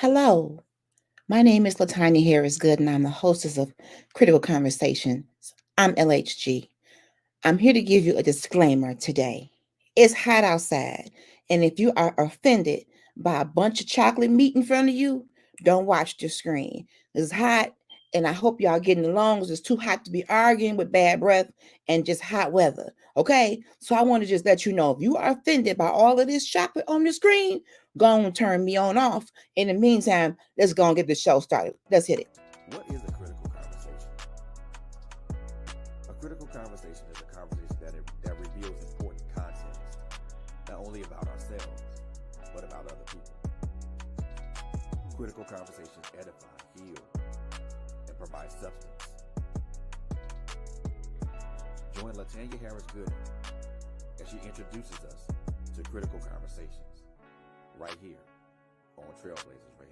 Hello, my name is Latanya Harris Good, and I'm the hostess of Critical Conversations. I'm LHG. I'm here to give you a disclaimer today. It's hot outside, and if you are offended by a bunch of chocolate meat in front of you, don't watch the screen. It's hot, and I hope y'all getting along because it's too hot to be arguing with bad breath and just hot weather. Okay? So I want to just let you know if you are offended by all of this chocolate on the screen, go and turn me on off. In the meantime, let's go and get the show started. Let's hit it. What is a critical conversation? A critical conversation is a conversation that reveals important content, not only about ourselves, but about other people. Critical conversations edify, heal, and provide substance. Join Latanya Harris Gooden as she introduces us to critical conversations right here on Trailblazers Radio.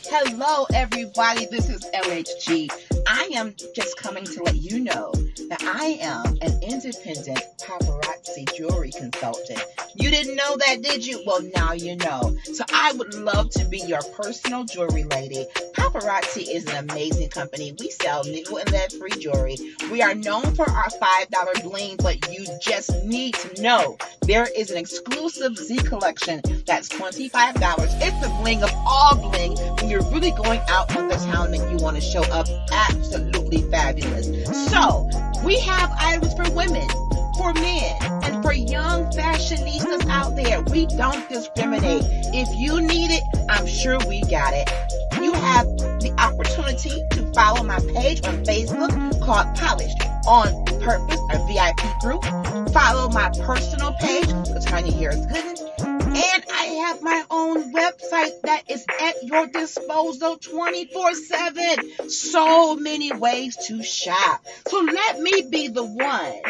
Hello, everybody. This is LHG. I am just coming to let you know that I am an independent paparazzi jewelry consultant. You didn't know that, did you? Well, now you know. So I would love to be your personal jewelry lady. Paparazzi is an amazing company. We sell nickel and lead-free jewelry. We are known for our $5 bling, but you just need to know there is an exclusive Z collection that's $25. It's the bling of all bling when you're really going out on the town and you want to show up absolutely fabulous. So we have items for women, for men, and for young fashionistas out there. We don't discriminate. If you need it, I'm sure we got it. You have the opportunity to follow my page on Facebook called Polished on Purpose, a VIP group. Follow my personal page, Latanya Harris Gooden. And I have my own website that is at your disposal 24/7. So many ways to shop. So let me be the one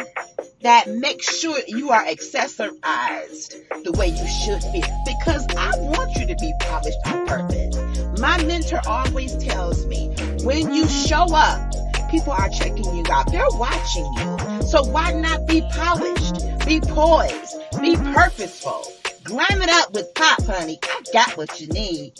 that makes sure you are accessorized the way you should be. Because I want you to be polished on purpose. My mentor always tells me, when you show up, people are checking you out. They're watching you. So why not be polished? Be poised. Be purposeful. Glam it up with pop, honey. I got what you need.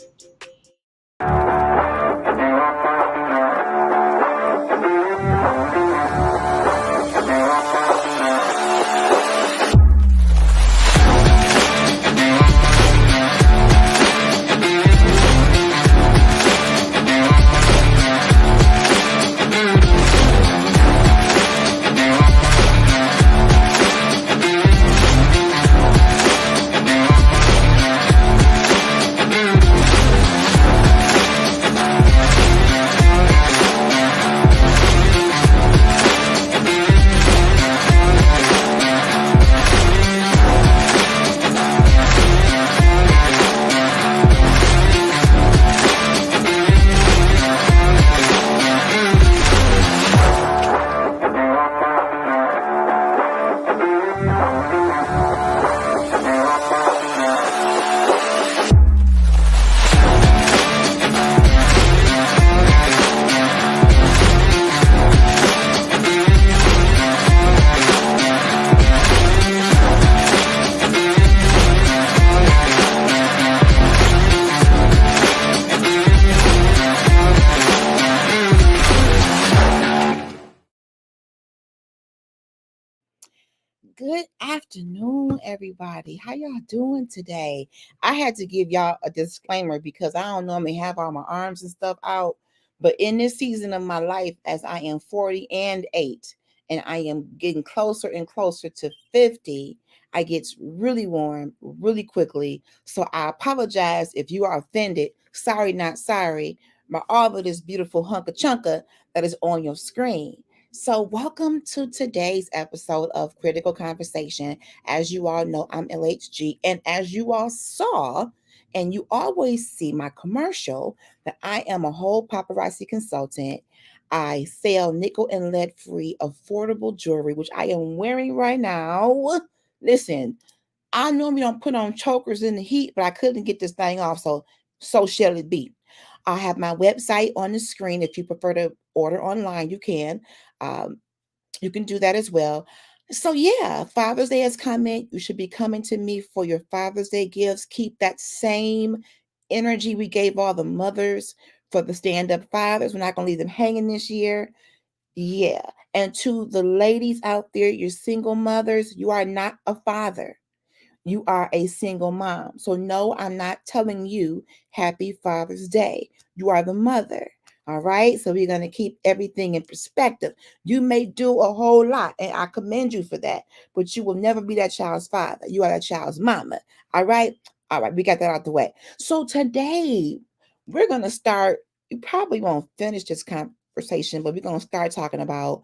Good afternoon, everybody. How y'all doing today? I had to give y'all a disclaimer because I don't normally have all my arms and stuff out. But in this season of my life, as I am 40 and 8, and I am getting closer and closer to 50, I get really warm really quickly. So I apologize if you are offended. Sorry, not sorry. By all of this beautiful hunka chunka that is on your screen. So, welcome to today's episode of Critical Conversation. As you all know, I'm LHG, and as you all saw, and you always see my commercial, that I am a whole paparazzi consultant. I sell nickel and lead free affordable jewelry, which I am wearing right now. Listen, I normally don't put on chokers in the heat, but I couldn't get this thing off, so shall it be. I have my website on the screen. If you prefer to order online, you can. Um, you can do that as well. So yeah, Father's Day is coming. You should be coming to me for your Father's Day gifts. Keep that same energy we gave all the mothers for the stand-up fathers. We're not going to leave them hanging this year. Yeah. And to the ladies out there, you're single mothers, you are not a father. You are a single mom. So, no, I'm not telling you happy Father's Day. You are the mother. All right. So, we're going to keep everything in perspective. You may do a whole lot, and I commend you for that, but you will never be that child's father. You are that child's mama. All right. All right. We got that out the way. So, today we're going to start. You probably won't finish this conversation, but we're going to start talking about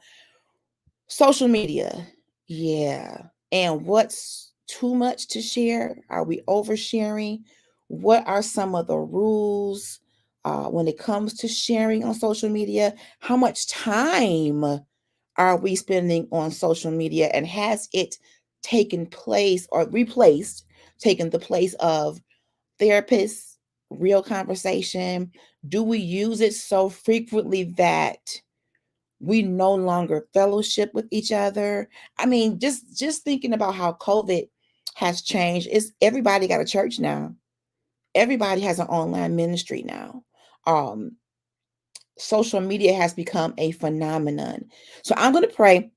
social media. Yeah. And what's too much to share? Are we oversharing? What are some of the rules when it comes to sharing on social media? How much time are we spending on social media? And has it taken place or replaced, taken the place of therapists, real conversation? Do we use it so frequently that we no longer fellowship with each other? I mean, just thinking about how COVID has changed. Is everybody got a church now? Everybody has an online ministry now. Um, Social media has become a phenomenon. So I'm going to pray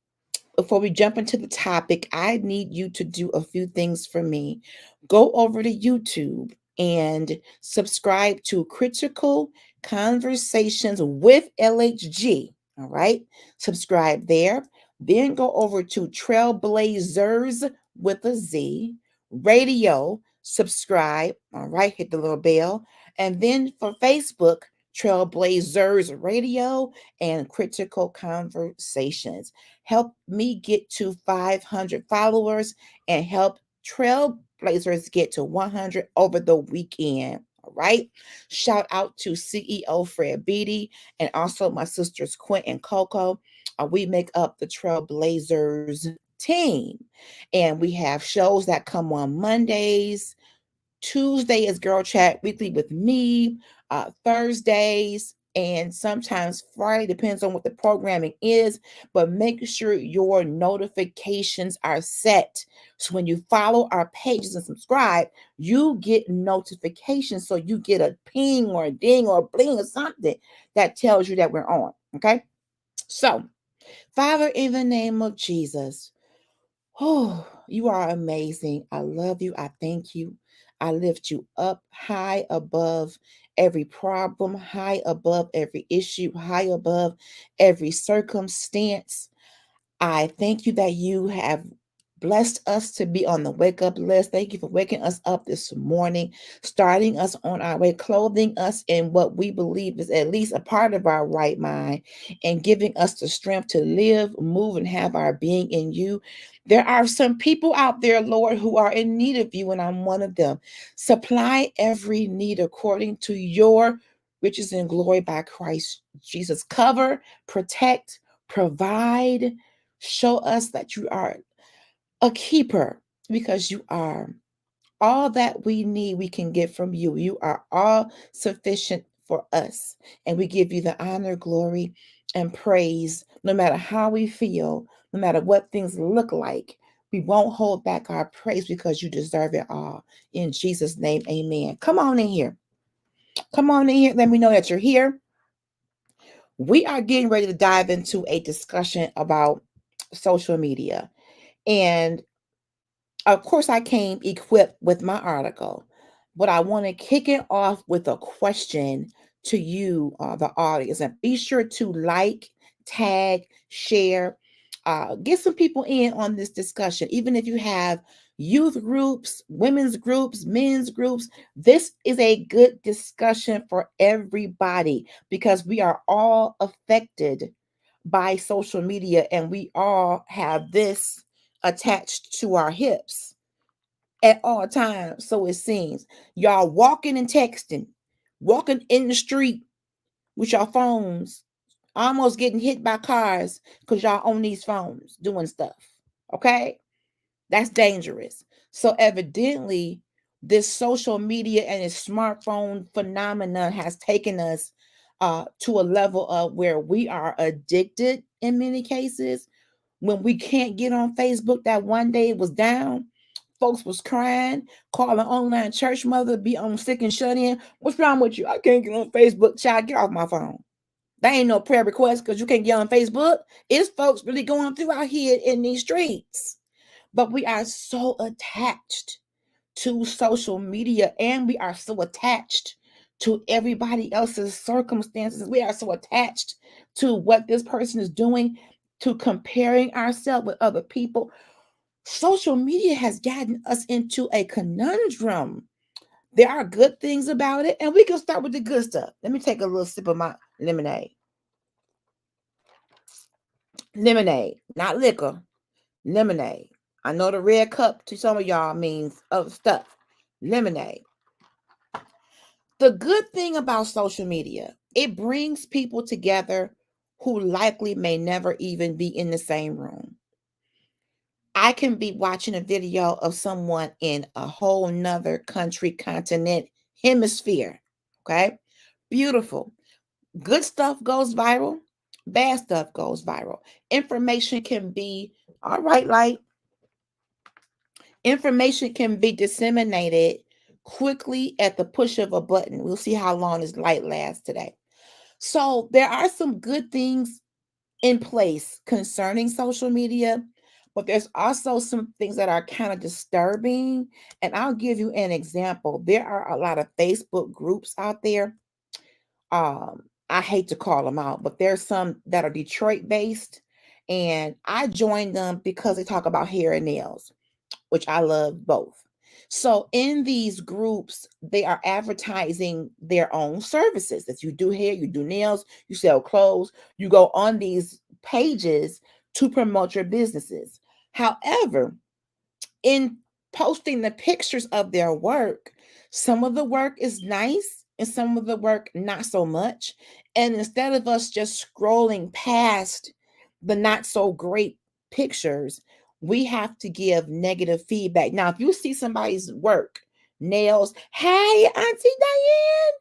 before we jump into the topic. I need you to do a few things for me. Go over to YouTube and subscribe to Critical Conversations with LHG. All right. Subscribe there. Then go over to Trailblazers with a Z Radio. Subscribe. All right. Hit the little bell. And then for Facebook, Trailblazers Radio and Critical Conversations. Help me get to 500 followers and help Trailblazers get to 100 over the weekend. All right. Shout out to CEO Fred Beatty and also my sisters Quint and Coco. We make up the Trailblazers team. And we have shows that come on Mondays. Tuesday is Girl Chat Weekly with me. Thursdays and sometimes Friday, depends on what the programming is. But make sure your notifications are set. So when you follow our pages and subscribe, you get notifications. So you get a ping or a ding or a bling or something that tells you that we're on. Okay. So, Father, in the name of Jesus, oh, you are amazing. I love you. I thank you. I lift you up high above every problem, high above every issue, high above every circumstance. I thank you that you have blessed us to be on the wake up list. Thank you for waking us up this morning, starting us on our way, clothing us in what we believe is at least a part of our right mind, and giving us the strength to live, move, and have our being in you. There are some people out there, Lord, who are in need of you, and I'm one of them. Supply every need according to your riches and glory by Christ Jesus. Cover, protect, provide. Show us that you are a keeper, because you are. All that we need, we can get from you. You are all sufficient for us. And we give you the honor, glory, and praise, no matter how we feel, no matter what things look like. We won't hold back our praise because you deserve it all. In Jesus' name, amen. Come on in here. Come on in here. Let me know that you're here. We are getting ready to dive into a discussion about social media. And of course, I came equipped with my article, but I want to kick it off with a question to you, the audience. And be sure to like, tag, share, get some people in on this discussion. Even if you have youth groups, women's groups, men's groups, this is a good discussion for everybody because we are all affected by social media and we all have this attached to our hips at all times. So it seems y'all walking and texting, walking in the street with your phones, almost getting hit by cars because y'all on these phones doing stuff. Okay. That's dangerous. So evidently, this social media and this smartphone phenomenon has taken us to a level of where we are addicted in many cases. when we can't get on Facebook, that one day it was down. Folks was crying, calling online church mother, be on sick and shut in. What's wrong with you? I can't get on Facebook. Child, get off my phone. That ain't no prayer request because you can't get on Facebook. It's folks really going through out here in these streets. But we are so attached to social media, and we are so attached to everybody else's circumstances. We are so attached to what this person is doing, to comparing ourselves with other people. Social media has gotten us into a conundrum. There are good things about it, and we can start with the good stuff. Let me take a little sip of my lemonade. Lemonade, not liquor. Lemonade. I know the red cup to some of y'all means other stuff. Lemonade. The good thing about social media, it brings people together who likely may never even be in the same room. I can be watching a video of someone in a whole nother country, continent, hemisphere. Okay. Beautiful. Good stuff goes viral. Bad stuff goes viral. Information can be, all right, like, information can be disseminated quickly at the push of a button. We'll see how long this light lasts today. So there are some good things in place concerning social media, but there's also some things that are kind of disturbing. And I'll give you an example. There are a lot of Facebook groups out there. I hate to call them out, but there's some that are Detroit based. And I joined them because they talk about hair and nails, which I love both. So in these groups, they are advertising their own services. That you do hair, you do nails, you sell clothes, you go on these pages to promote your businesses. However, in posting the pictures of their work, some of the work is nice and some of the work not so much. And instead of us just scrolling past the not so great pictures, we have to give negative feedback. Now, if you see somebody's work, nails, hey, Auntie Diane,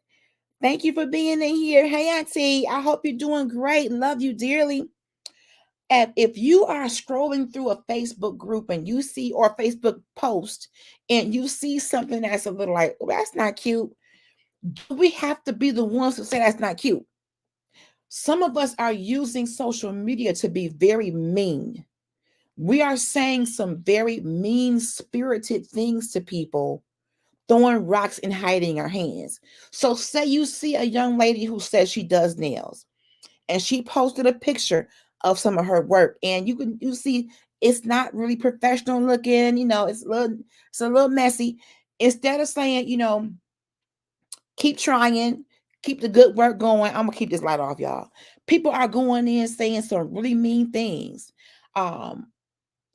thank you for being in here. Hey, Auntie, I hope you're doing great. Love you dearly. And if you are scrolling through a Facebook group and you see, or Facebook post, and you see something that's a little like, oh, that's not cute, we have to be the ones to say that's not cute. Some of us are using social media to be very mean. We are saying some very mean-spirited things to people, throwing rocks and hiding our hands. So say you see a young lady who says she does nails, and she posted a picture of some of her work, and you see it's not really professional looking, it's a little messy. Instead of saying, keep trying, keep the good work going. I'm gonna keep this light off, y'all. People are going in saying some really mean things.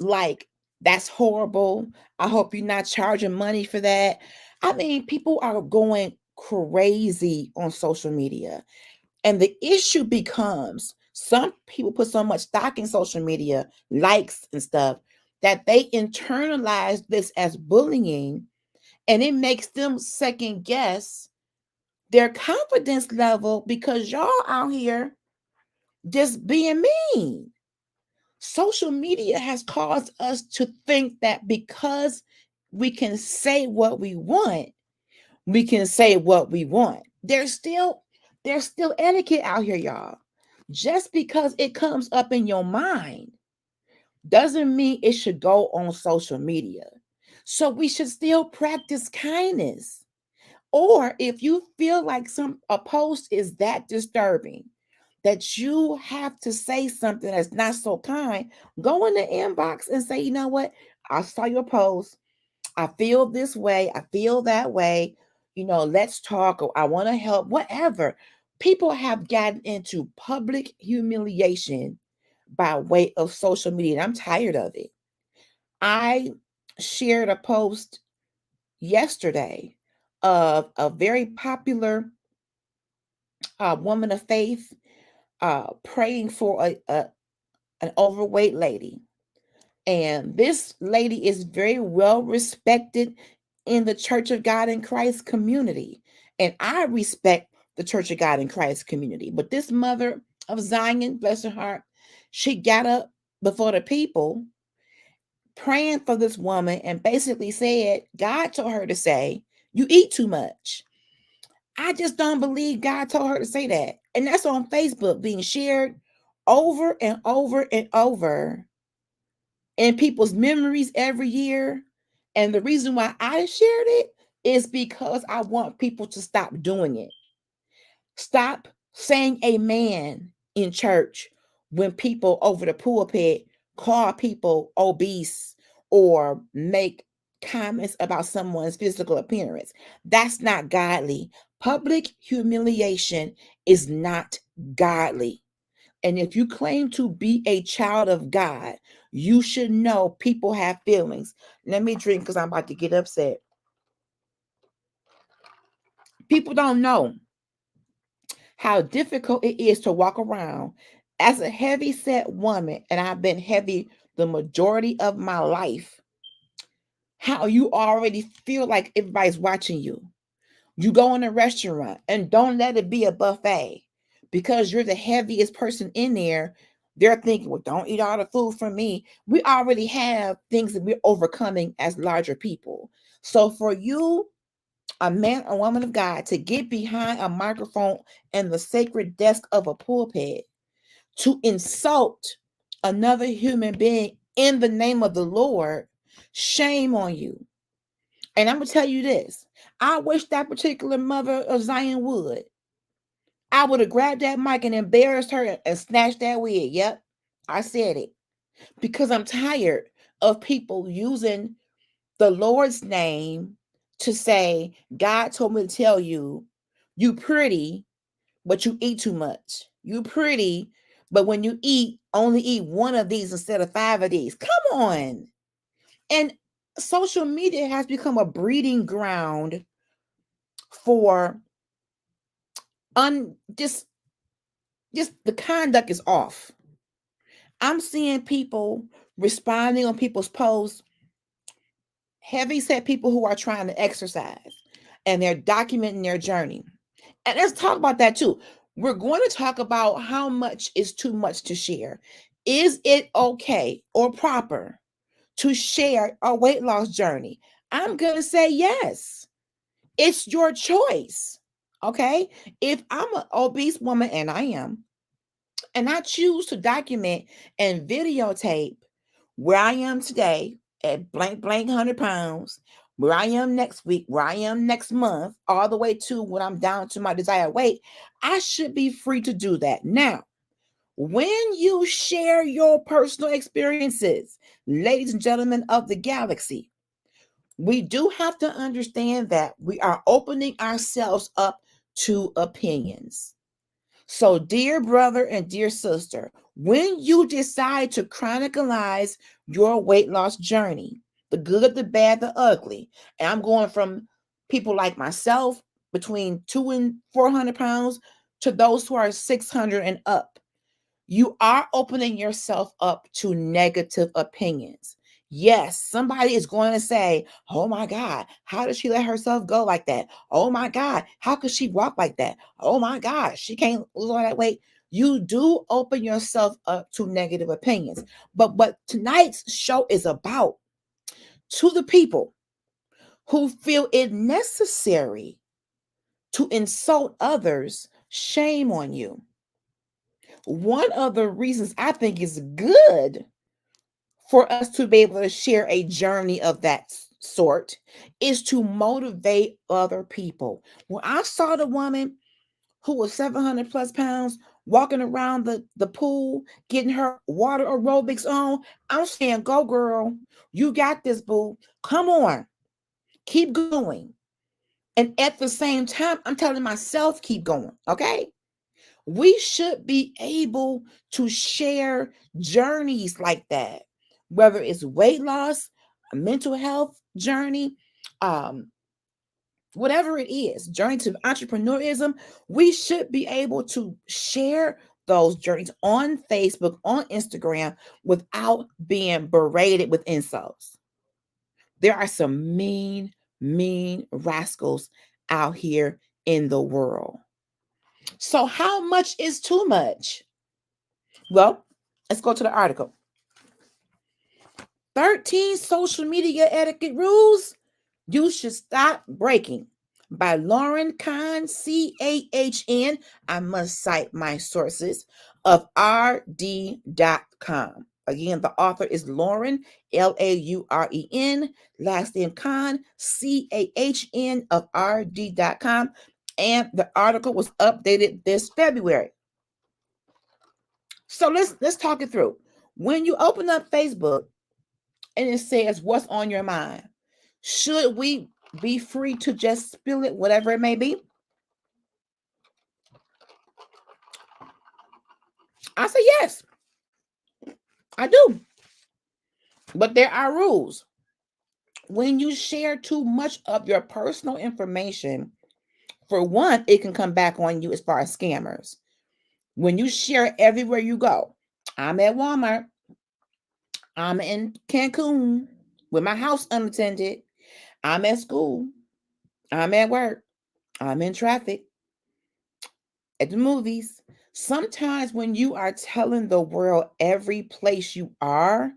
Like, that's horrible. I hope you're not charging money for that. I mean, people are going crazy on social media. And the issue becomes some people put so much stock in social media, likes and stuff, that they internalize this as bullying, and it makes them second guess their confidence level because y'all out here just being mean. Social media has caused us to think that because we can say what we want, we can say what we want. There's still etiquette out here, y'all. Just because it comes up in your mind doesn't mean it should go on social media. So we should still practice kindness. Or if you feel like a post is that disturbing that you have to say something that's not so kind, go in the inbox and say, you know what? I saw your post. I feel this way. I feel that way. Let's talk, or I want to help, whatever. People have gotten into public humiliation by way of social media, and I'm tired of it. I shared a post yesterday of a very popular woman of faith praying for an overweight lady. And this lady is very well respected in the Church of God in Christ community. And I respect the Church of God in Christ community. But this mother of Zion, bless her heart, she got up before the people, praying for this woman, and basically said, God told her to say, you eat too much. I just don't believe God told her to say that. And that's on Facebook being shared over and over and over in people's memories every year. And the reason why I shared it is because I want people to stop doing it. Stop saying amen in church when people over the pulpit call people obese or make comments about someone's physical appearance. That's not godly. Public humiliation is not godly. And if you claim to be a child of God, you should know people have feelings. Let me drink because I'm about to get upset. People don't know how difficult it is to walk around as a heavy set woman, and I've been heavy the majority of my life. How you already feel like everybody's watching you. You go in a restaurant and don't let it be a buffet because you're the heaviest person in there. They're thinking, well, don't eat all the food from me. We already have things that we're overcoming as larger people. So for you, a man or woman of God, to get behind a microphone and the sacred desk of a pulpit to insult another human being in the name of the Lord, shame on you. And I'm going to tell you this. I wish that particular mother of Zion would. I would have grabbed that mic and embarrassed her and snatched that wig. Yep, I said it. Because I'm tired of people using the Lord's name to say, God told me to tell you, you pretty, but you eat too much. You pretty, but when you eat, only eat one of these instead of 5 of these. Come on. And social media has become a breeding ground for just the conduct is off. I'm seeing people responding on people's posts, heavy set people who are trying to exercise and they're documenting their journey. And let's talk about that too. We're going to talk about how much is too much to share. Is it okay or proper to share a weight loss journey? I'm going to say yes. It's your choice. Okay. If I'm an obese woman, and I am, and I choose to document and videotape where I am today at blank, blank 100 pounds, where I am next week, where I am next month, all the way to when I'm down to my desired weight, I should be free to do that. Now, when you share your personal experiences, ladies and gentlemen of the galaxy, we do have to understand that we are opening ourselves up to opinions. So, dear brother and dear sister, when you decide to chronicleize your weight loss journey, the good, the bad, the ugly, and I'm going from people like myself between 200 and 400 pounds to those who are 600 and up, you are opening yourself up to negative opinions. Yes, somebody is going to say, oh my God, how did she let herself go like that? Oh my God, how could she walk like that? Oh my God, she can't lose all that weight. You do open yourself up to negative opinions. But what tonight's show is about, to the people who feel it necessary to insult others, shame on you. One of the reasons I think is good for us to be able to share a journey of that sort is to motivate other people. When I saw the woman who was 700 plus pounds walking around the pool, getting her water aerobics on, I'm saying, go girl, you got this, boo. Come on, keep going. And at the same time, I'm telling myself, keep going, okay? We should be able to share journeys like that, whether it's weight loss, a mental health journey, whatever it is, journey to entrepreneurism. We should be able to share those journeys on Facebook, on Instagram, without being berated with insults. There are some mean, mean rascals out here in the world. So how much is too much? Well, let's go to the article. 13 social media etiquette rules you should stop breaking by Lauren Kahn, CAHN. I must cite my sources of RD.com. Again, the author is Lauren, LAUREN, last name Kahn, CAHN of RD.com. And the article was updated this February. So let's talk it through. When you open up Facebook and it says what's on your mind, should we be free to just spill it, whatever it may be? I say yes, I do. But there are rules. When you share too much of your personal information, for one, it can come back on you as far as scammers. When you share it everywhere you go, I'm at Walmart, I'm in Cancun with my house unattended, I'm at school, I'm at work, I'm in traffic, at the movies. Sometimes when you are telling the world every place you are,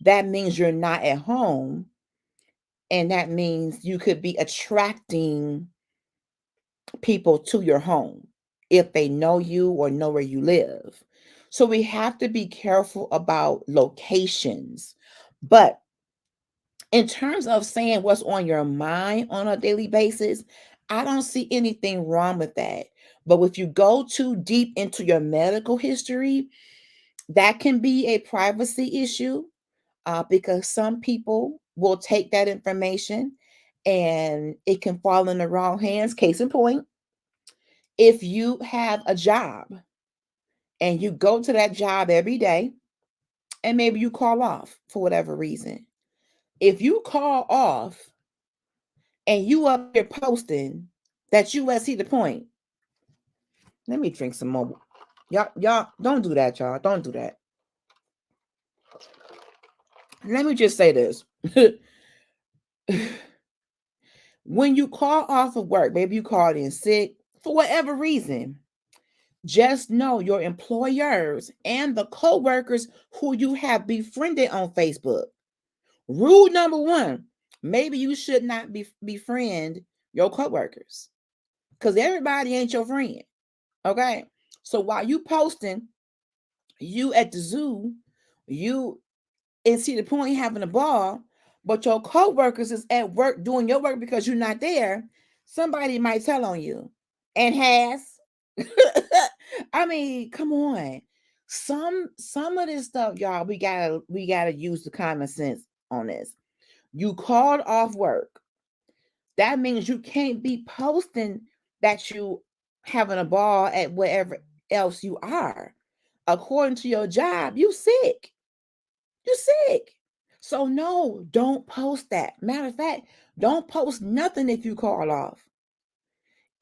that means you're not at home. And that means you could be attracting people to your home if they know you or know where you live. So we have to be careful about locations. But in terms of saying what's on your mind on a daily basis, I don't see anything wrong with that. But if you go too deep into your medical history, that can be a privacy issue because some people will take that information and it can fall in the wrong hands. Case in point, if you have a job and you go to that job every day and maybe you call off for whatever reason, if you call off and you up here posting that you at Cedar Point, let me drink some more. Y'all don't do that, y'all. Don't do that. Let me just say this. When you call off of work, maybe you called in sick for whatever reason, just know your employers and the co-workers who you have befriended on Facebook. Rule number one, maybe you should not befriend your co-workers because everybody ain't your friend. Okay. So while you posting, you at the zoo, you in Cedar Point having a ball, but your co-workers is at work doing your work because you're not there, somebody might tell on you and has. I mean, come on. Some of this stuff, y'all, we gotta use the common sense on this. You called off work. That means you can't be posting that you having a ball at wherever else you are. According to your job, you sick. You sick. So no, don't post that. Matter of fact, don't post nothing if you call off.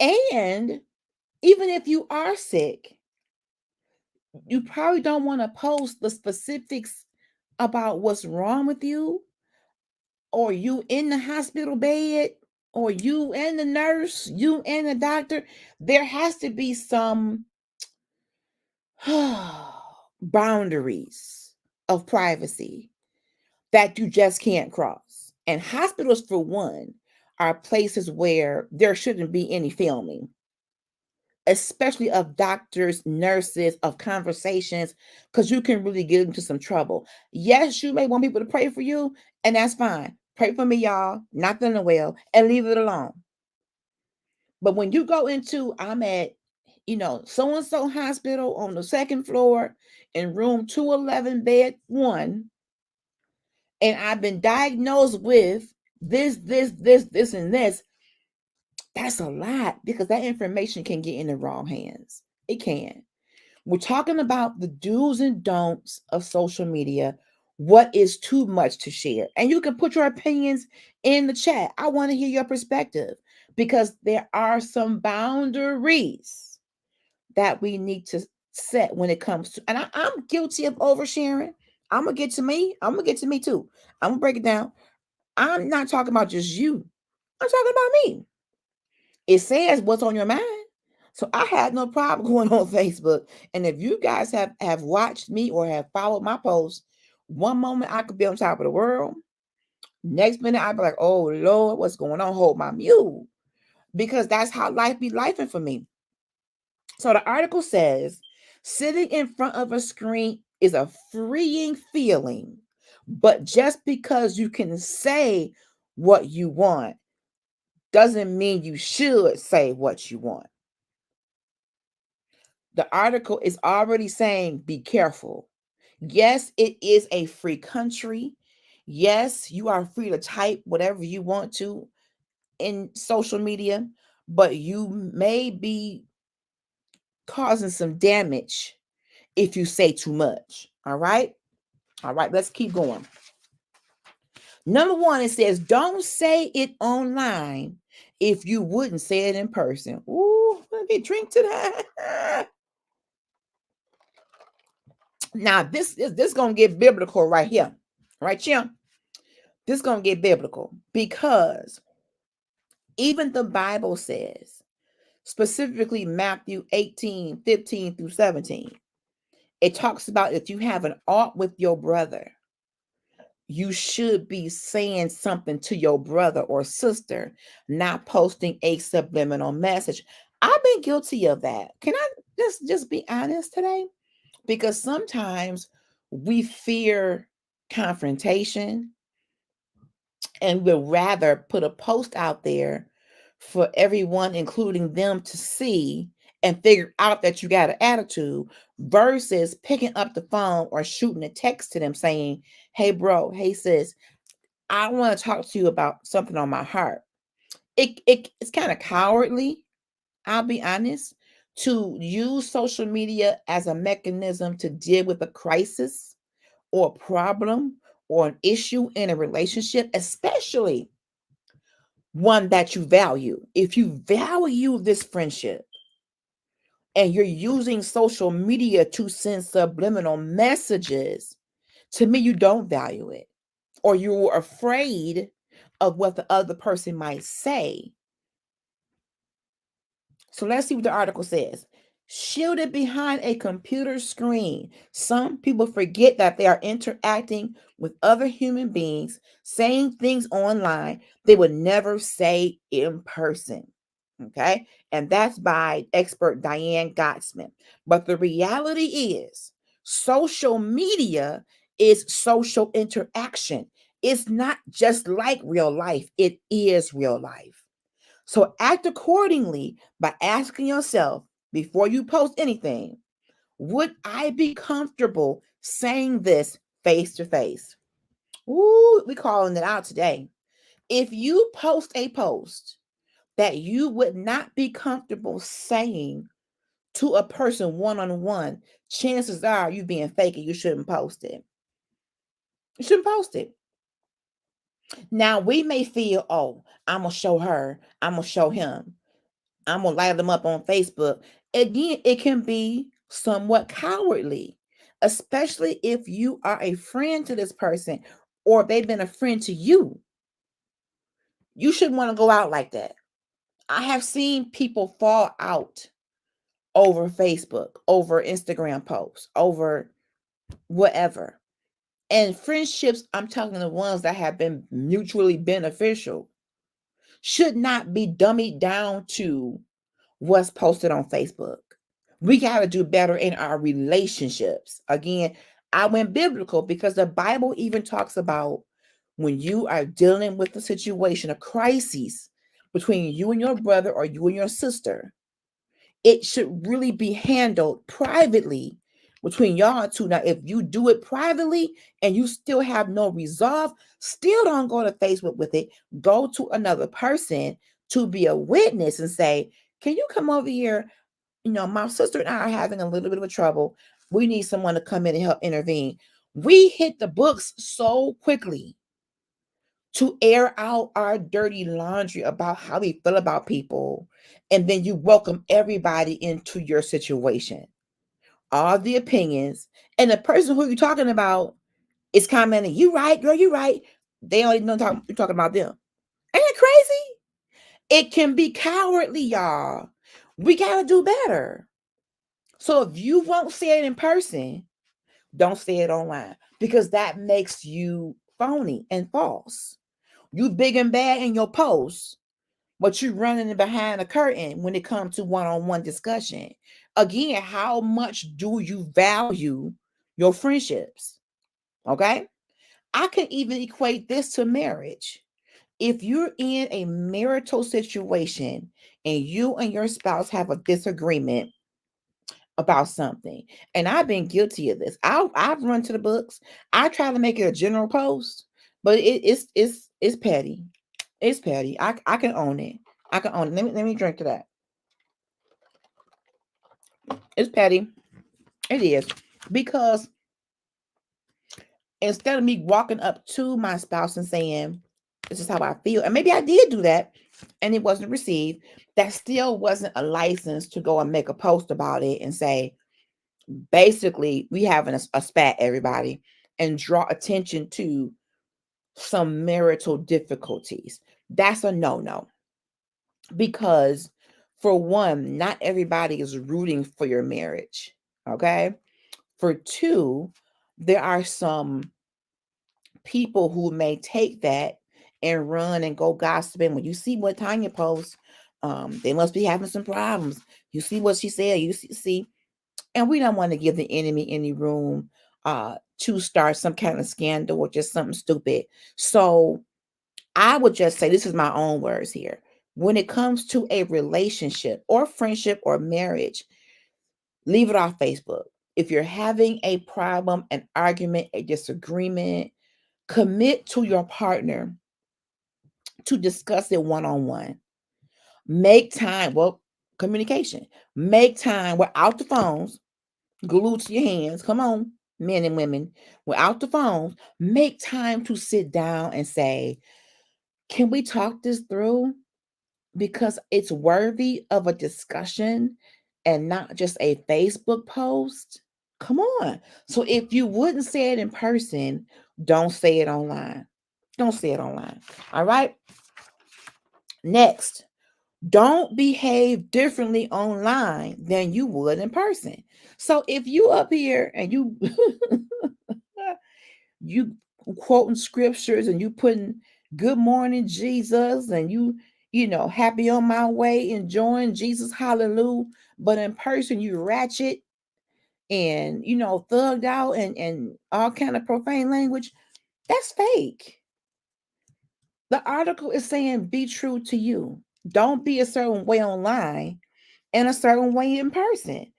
And even if you are sick, you probably don't want to post the specifics about what's wrong with you, or you in the hospital bed, or you and the nurse, you and the doctor. There has to be some boundaries of privacy that you just can't cross. And hospitals, for one, are places where there shouldn't be any filming, especially of doctors, nurses, of conversations, because you can really get into some trouble. Yes, you may want people to pray for you, and that's fine. Pray for me, y'all, not feeling well, and leave it alone. But when you go into, I'm at, so and so hospital on the second floor in room 211, bed 1, and I've been diagnosed with this, and this, that's a lot because that information can get in the wrong hands. It can. We're talking about the do's and don'ts of social media. What is too much to share? And you can put your opinions in the chat. I want to hear your perspective because there are some boundaries that we need to set when it comes to, and I'm guilty of oversharing. I'm going to get to me. I'm going to get to me too. I'm going to break it down. I'm not talking about just you. I'm talking about me. It says what's on your mind. So I had no problem going on Facebook. And if you guys have watched me or have followed my posts, One moment I could be on top of the world. Next minute I'd be like, oh Lord, what's going on? Hold my mule. Because that's how life be lifing for me. So the article says, sitting in front of a screen is a freeing feeling, but just because you can say what you want doesn't mean you should say what you want. The article is already saying, be careful. Yes, it is a free country. Yes, you are free to type whatever you want to in social media, but you may be causing some damage if you say too much. All right. All right. Let's keep going. Number one, it says, don't say it online if you wouldn't say it in person. Ooh, let me drink to that. Now, this is going to get biblical right here. Right here. This is going to get biblical because even the Bible says, specifically Matthew 18:15-17, it talks about if you have an ought with your brother, you should be saying something to your brother or sister, not posting a subliminal message. I've been guilty of that. Can I just be honest today? Because sometimes we fear confrontation and we'd rather put a post out there for everyone, including them, to see and figure out that you got an attitude versus picking up the phone or shooting a text to them saying, hey, bro, hey, sis, I want to talk to you about something on my heart. It's kind of cowardly, I'll be honest, to use social media as a mechanism to deal with a crisis or a problem or an issue in a relationship, especially one that you value. If you value this friendship and you're using social media to send subliminal messages, to me, you don't value it, or you're afraid of what the other person might say. So let's see what the article says. Shielded behind a computer screen, some people forget that they are interacting with other human beings, saying things online they would never say in person. Okay. And that's by expert Diane Gottsman. But the reality is, social media is social interaction. It's not just like real life, it is real life. So act accordingly by asking yourself before you post anything, would I be comfortable saying this face to face? Ooh, we calling it out today. If you post a post that you would not be comfortable saying to a person one-on-one, chances are you being fake and you shouldn't post it. You shouldn't post it. Now we may feel, oh, I'm gonna show her, I'm gonna show him, I'm gonna light them up on Facebook. Again, it can be somewhat cowardly, especially if you are a friend to this person or they've been a friend to you. You shouldn't want to go out like that. I have seen people fall out over Facebook, over Instagram posts, over whatever. And friendships, I'm talking the ones that have been mutually beneficial, should not be dummied down to what's posted on Facebook. We got to do better in our relationships. Again, I went biblical because the Bible even talks about when you are dealing with a situation, a crisis between you and your brother or you and your sister, it should really be handled privately between y'all two. Now, if you do it privately and you still have no resolve, still don't go to Facebook with it. Go to another person to be a witness and say, can you come over here? You know, my sister and I are having a little bit of trouble. We need someone to come in and help intervene. We hit the books so quickly to air out our dirty laundry about how we feel about people. And then you welcome everybody into your situation, all the opinions. And the person who you're talking about is commenting, you right, girl, you right. They don't even know you're talking about them. Ain't it crazy? It can be cowardly, y'all. We got to do better. So if you won't say it in person, Don't say it online because that makes you phony and false. You big and bad in your posts, but you running behind a curtain when it comes to one-on-one discussion. Again, how much do you value your friendships? Okay. I can even equate this to marriage. If you're in a marital situation and you and your spouse have a disagreement about something, and I've been guilty of this, I've run to the books. I try to make it a general post, but it's petty. It's petty. I can own it. I can own it. Let me drink to that. It's petty. It is because instead of me walking up to my spouse and saying, "This is how I feel," and maybe I did do that, and it wasn't received, that still wasn't a license to go and make a post about it and say, basically, we having a spat, everybody, and draw attention to some marital difficulties. That's a no-no because, for one, not everybody is rooting for your marriage. Okay. For two, there are some people who may take that and run and go gossiping. When you see what Tanya posts, they must be having some problems. You see what she said. You see, and we don't want to give the enemy any room to start some kind of scandal or just something stupid. So I would just say, this is my own words here. When it comes to a relationship or friendship or marriage, leave it off Facebook. If you're having a problem, an argument, a disagreement, commit to your partner to discuss it one-on-one. Make time. Well, communication. Make time without the phones, glued to your hands. Come on, men and women. Without the phones, make time to sit down and say, can we talk this through? Because it's worthy of a discussion and not just a Facebook post. Come on. So if you wouldn't say it in person, don't say it online. Don't say it online. All right. Next, don't behave differently online than you would in person. So if you up here and you you quoting scriptures and you putting good morning Jesus and you happy on my way enjoying Jesus hallelujah, but in person you ratchet and thugged out and all kind of profane language, that's fake. The article is saying be true to you. Don't be a certain way online and a certain way in person.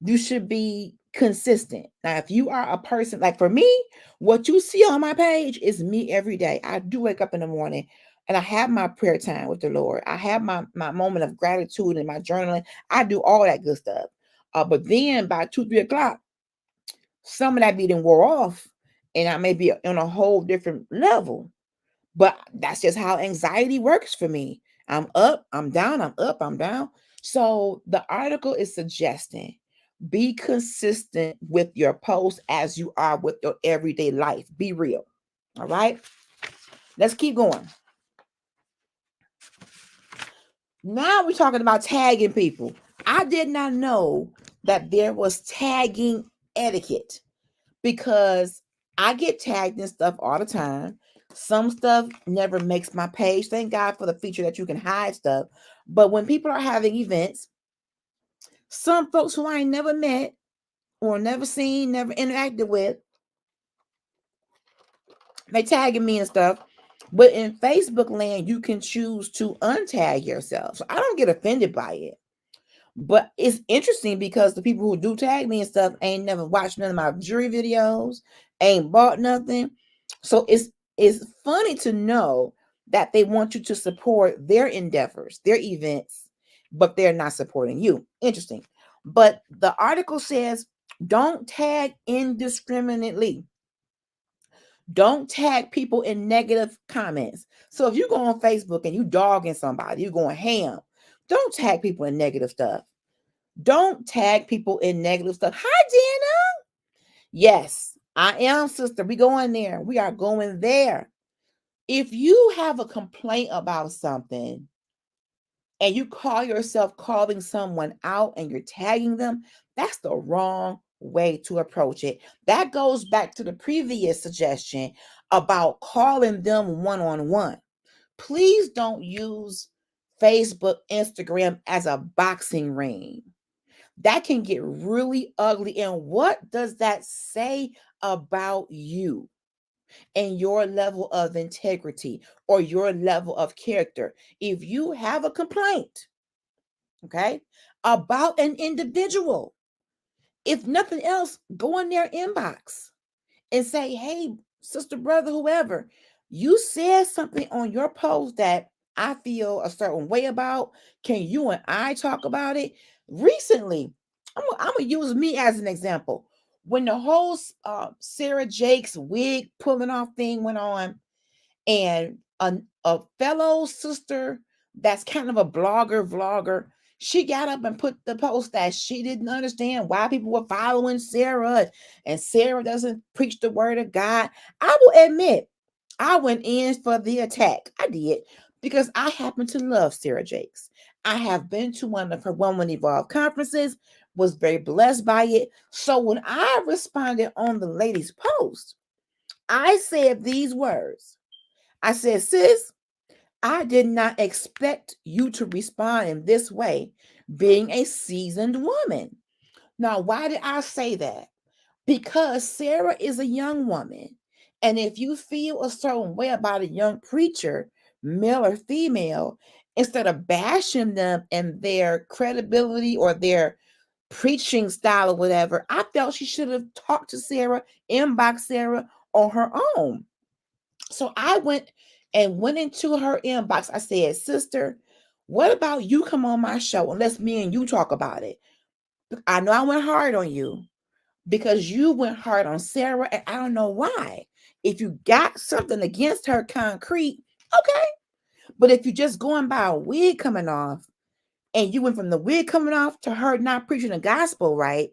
You should be consistent. Now, if you are a person like for me, what you see on my page is me every day. I do wake up in the morning and I have my prayer time with the Lord. I have my moment of gratitude and my journaling. I do all that good stuff. But then by 2-3 o'clock, some of that beating wore off, and I may be on a whole different level. But that's just how anxiety works for me. I'm up, I'm down, I'm up, I'm down. So the article is suggesting be consistent with your post as you are with your everyday life. Be real. All right. Let's keep going. Now we're talking about tagging people. I did not know that there was tagging etiquette because I get tagged in stuff all the time. Some stuff never makes my page. Thank God for the feature that you can hide stuff. But when people are having events, some folks who I ain't never met or never seen, never interacted with, they tagging me and stuff. But in Facebook land, you can choose to untag yourself. So I don't get offended by it. But it's interesting because the people who do tag me and stuff ain't never watched none of my jewelry videos, ain't bought nothing. So it's funny to know that they want you to support their endeavors, their events, but they're not supporting you. Interesting. But the article says don't tag indiscriminately. Don't tag people in negative comments. So if you go on Facebook and you dogging somebody, you going ham, don't tag people in negative stuff. Don't tag people in negative stuff. Hi, Dana. Yes, I am, sister. We going there. We are going there. If you have a complaint about something and you call yourself calling someone out and you're tagging them, that's the wrong way to approach it. That goes back to the previous suggestion about calling them one-on-one. Please don't use Facebook, Instagram as a boxing ring. That can get really ugly. And what does that say about you and your level of integrity or your level of character? If you have a complaint, okay, about an individual, if nothing else, go in their inbox and say, hey, sister, brother, whoever, you said something on your post that I feel a certain way about. Can you and I talk about it? Recently, I'm gonna use me as an example. When the whole Sarah Jakes wig pulling off thing went on, and a fellow sister that's kind of a vlogger, she got up and put the post that she didn't understand why people were following Sarah, and Sarah doesn't preach the word of God. I will admit, I went in for the attack. I did, because I happen to love Sarah Jakes. I have been to one of her Woman Evolve conferences, was very blessed by it. So when I responded on the lady's post, I said these words. I said, sis, I did not expect you to respond in this way, being a seasoned woman. Now, why did I say that? Because Sarah is a young woman. And if you feel a certain way about a young preacher, male or female, instead of bashing them and their credibility or their preaching style or whatever, I felt she should have talked to Sarah, inbox Sarah on her own. So I went into her inbox. I said, sister, what about you come on my show and let's me and you talk about it? I know I went hard on you because you went hard on Sarah, and I don't know why. If you got something against her concrete, okay. But if you're just going by a wig coming off, and you went from the wig coming off to her not preaching the gospel right,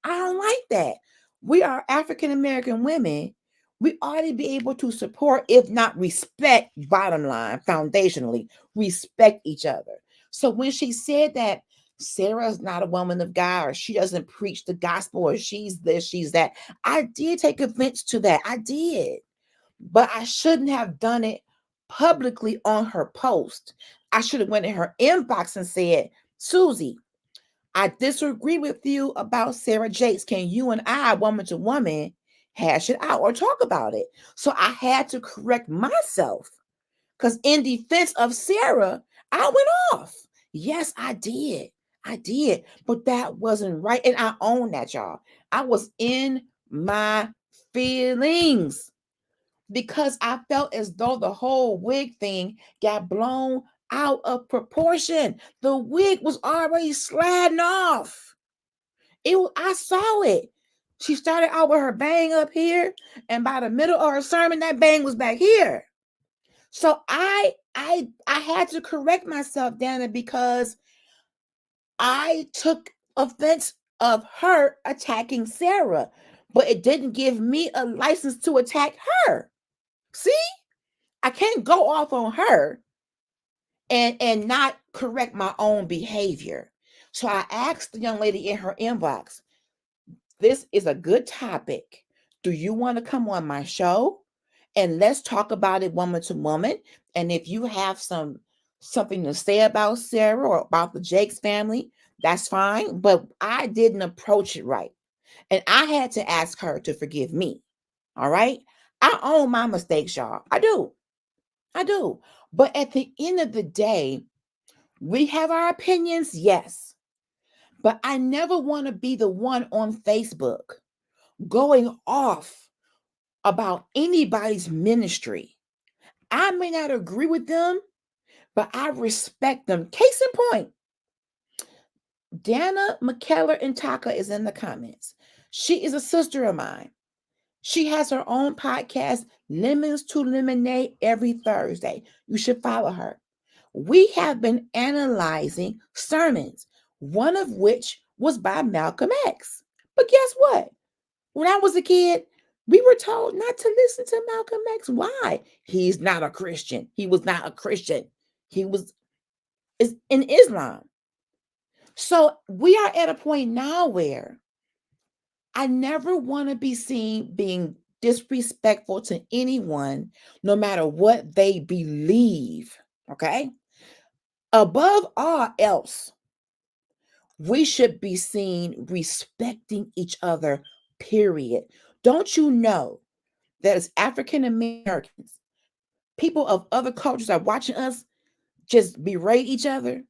I don't like that. We are African American women. We ought to be able to support, if not respect, bottom line, foundationally, respect each other. So when she said that Sarah's not a woman of God, or she doesn't preach the gospel, or she's this, she's that, I did take offense to that. I did. But I shouldn't have done it publicly on her post. I should have went in her inbox and said, Susie, I disagree with you about Sarah Jakes. Can you and I, woman to woman, hash it out or talk about it? So I had to correct myself, because in defense of Sarah, I went off. Yes, I did. I did. But that wasn't right. And I own that, y'all. I was in my feelings because I felt as though the whole wig thing got blown out of proportion. The wig was already sliding off. I saw it. She started out with her bang up here, and by the middle of her sermon, that bang was back here. So I had to correct myself, Dana, because I took offense of her attacking Sarah, but it didn't give me a license to attack her. See, I can't go off on her and not correct my own behavior. So I asked the young lady in her inbox, this is a good topic. Do you want to come on my show? And let's talk about it woman to woman. And if you have something to say about Sarah or about the Jakes family, that's fine. But I didn't approach it right. And I had to ask her to forgive me. All right. I own my mistakes, y'all. I do. But at the end of the day, we have our opinions, yes. But I never want to be the one on Facebook going off about anybody's ministry. I may not agree with them, but I respect them. Case in point, Dana McKellar and Taka is in the comments. She is a sister of mine. She has her own podcast, Lemons to Lemonade, every Thursday. You should follow her. We have been analyzing sermons, one of which was by Malcolm X. But guess what? When I was a kid, we were told not to listen to Malcolm X. Why? He's not a Christian. He was not a Christian. He was in Islam. So we are at a point now where I never want to be seen being disrespectful to anyone, no matter what they believe. Okay. Above all else, we should be seen respecting each other, period. Don't you know that as African Americans, people of other cultures are watching us just berate each other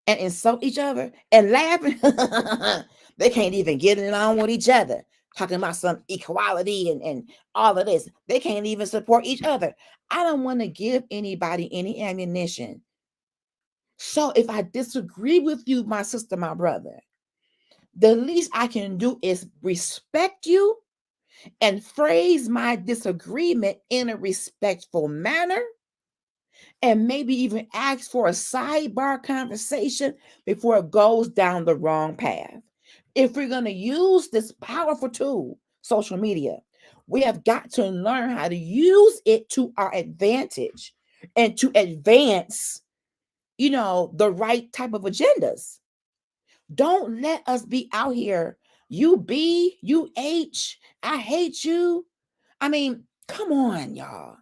and insult each other and laughing? They can't even get along with each other, talking about some equality and all of this. They can't even support each other. I don't want to give anybody any ammunition. So if I disagree with you, my sister, my brother, the least I can do is respect you and phrase my disagreement in a respectful manner, and maybe even ask for a sidebar conversation before it goes down the wrong path. If we're going to use this powerful tool, social media, we have got to learn how to use it to our advantage and to advance, the right type of agendas. Don't let us be out here, you B, you H, I hate you. I mean, come on, y'all.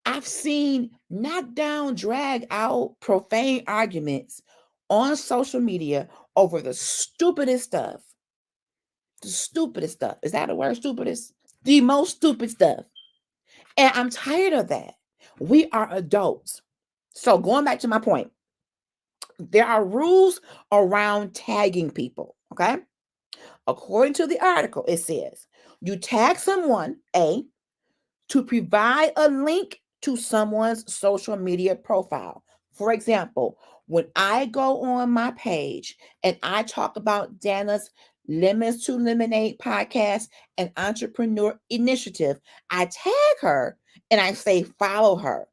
I've seen knockdown, drag out, profane arguments on social media over the stupidest stuff. The stupidest stuff. Is that a word? Stupidest? The most stupid stuff. And I'm tired of that. We are adults. So going back to my point, there are rules around tagging people. Okay. According to the article, it says you tag someone, A, to provide a link to someone's social media profile. For example, when I go on my page and I talk about Dana's Lemons to Lemonade podcast and entrepreneur initiative, I tag her and I say follow her.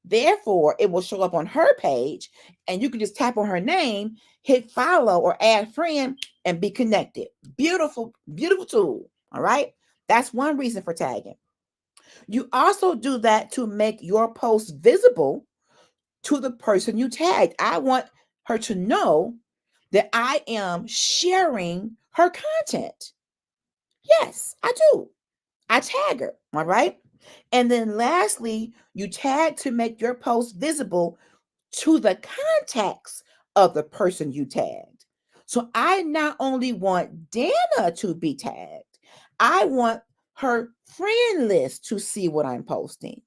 Therefore, it will show up on her page and you can just tap on her name, hit follow or add friend, and be connected. Beautiful, beautiful tool. All right. That's one reason for tagging. You also do that to make your post visible to the person you tagged. I want her to know that I am sharing her content. Yes, I do. I tag her. All right. And then lastly, you tag to make your post visible to the contacts of the person you tagged. So I not only want Dana to be tagged, I want her friend list to see what I'm posting.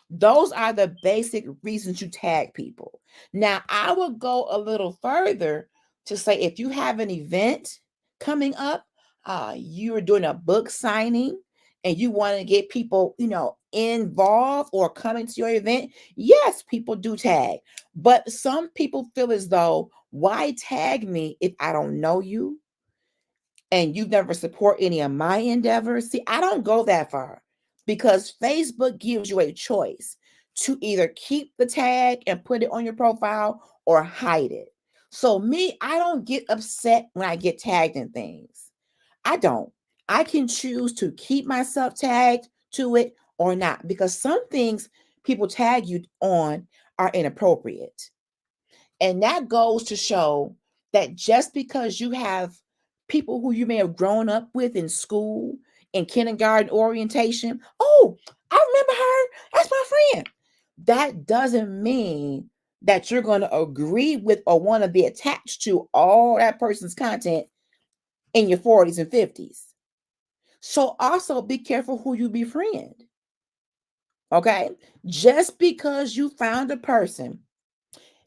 Those are the basic reasons you tag people. Now, I will go a little further to say if you have an event coming up, you're doing a book signing and you want to get people, involved or coming to your event, yes, people do tag. But some people feel as though, why tag me if I don't know you and you've never support any of my endeavors? See, I don't go that far because Facebook gives you a choice to either keep the tag and put it on your profile or hide it. So me, I don't get upset when I get tagged in things. I don't. I can choose to keep myself tagged to it or not, because some things people tag you on are inappropriate. And that goes to show that just because you have people who you may have grown up with in school, in kindergarten orientation, oh, I remember her, that's my friend. That doesn't mean that you're going to agree with or want to be attached to all that person's content in your 40s and 50s. So also be careful who you befriend. Okay? Just because you found a person,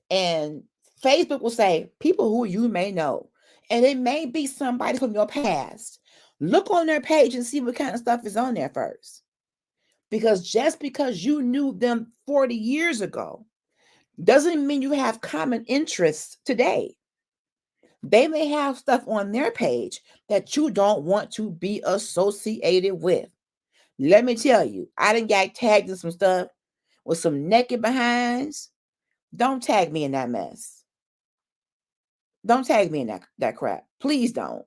and Facebook will say people who you may know, and it may be somebody from your past. Look on their page and see what kind of stuff is on there first. Because just because you knew them 40 years ago doesn't mean you have common interests today. They may have stuff on their page that you don't want to be associated with. Let me tell you, I done got tagged in some stuff with some naked behinds. Don't tag me in that mess. Don't tag me in that crap. Please don't.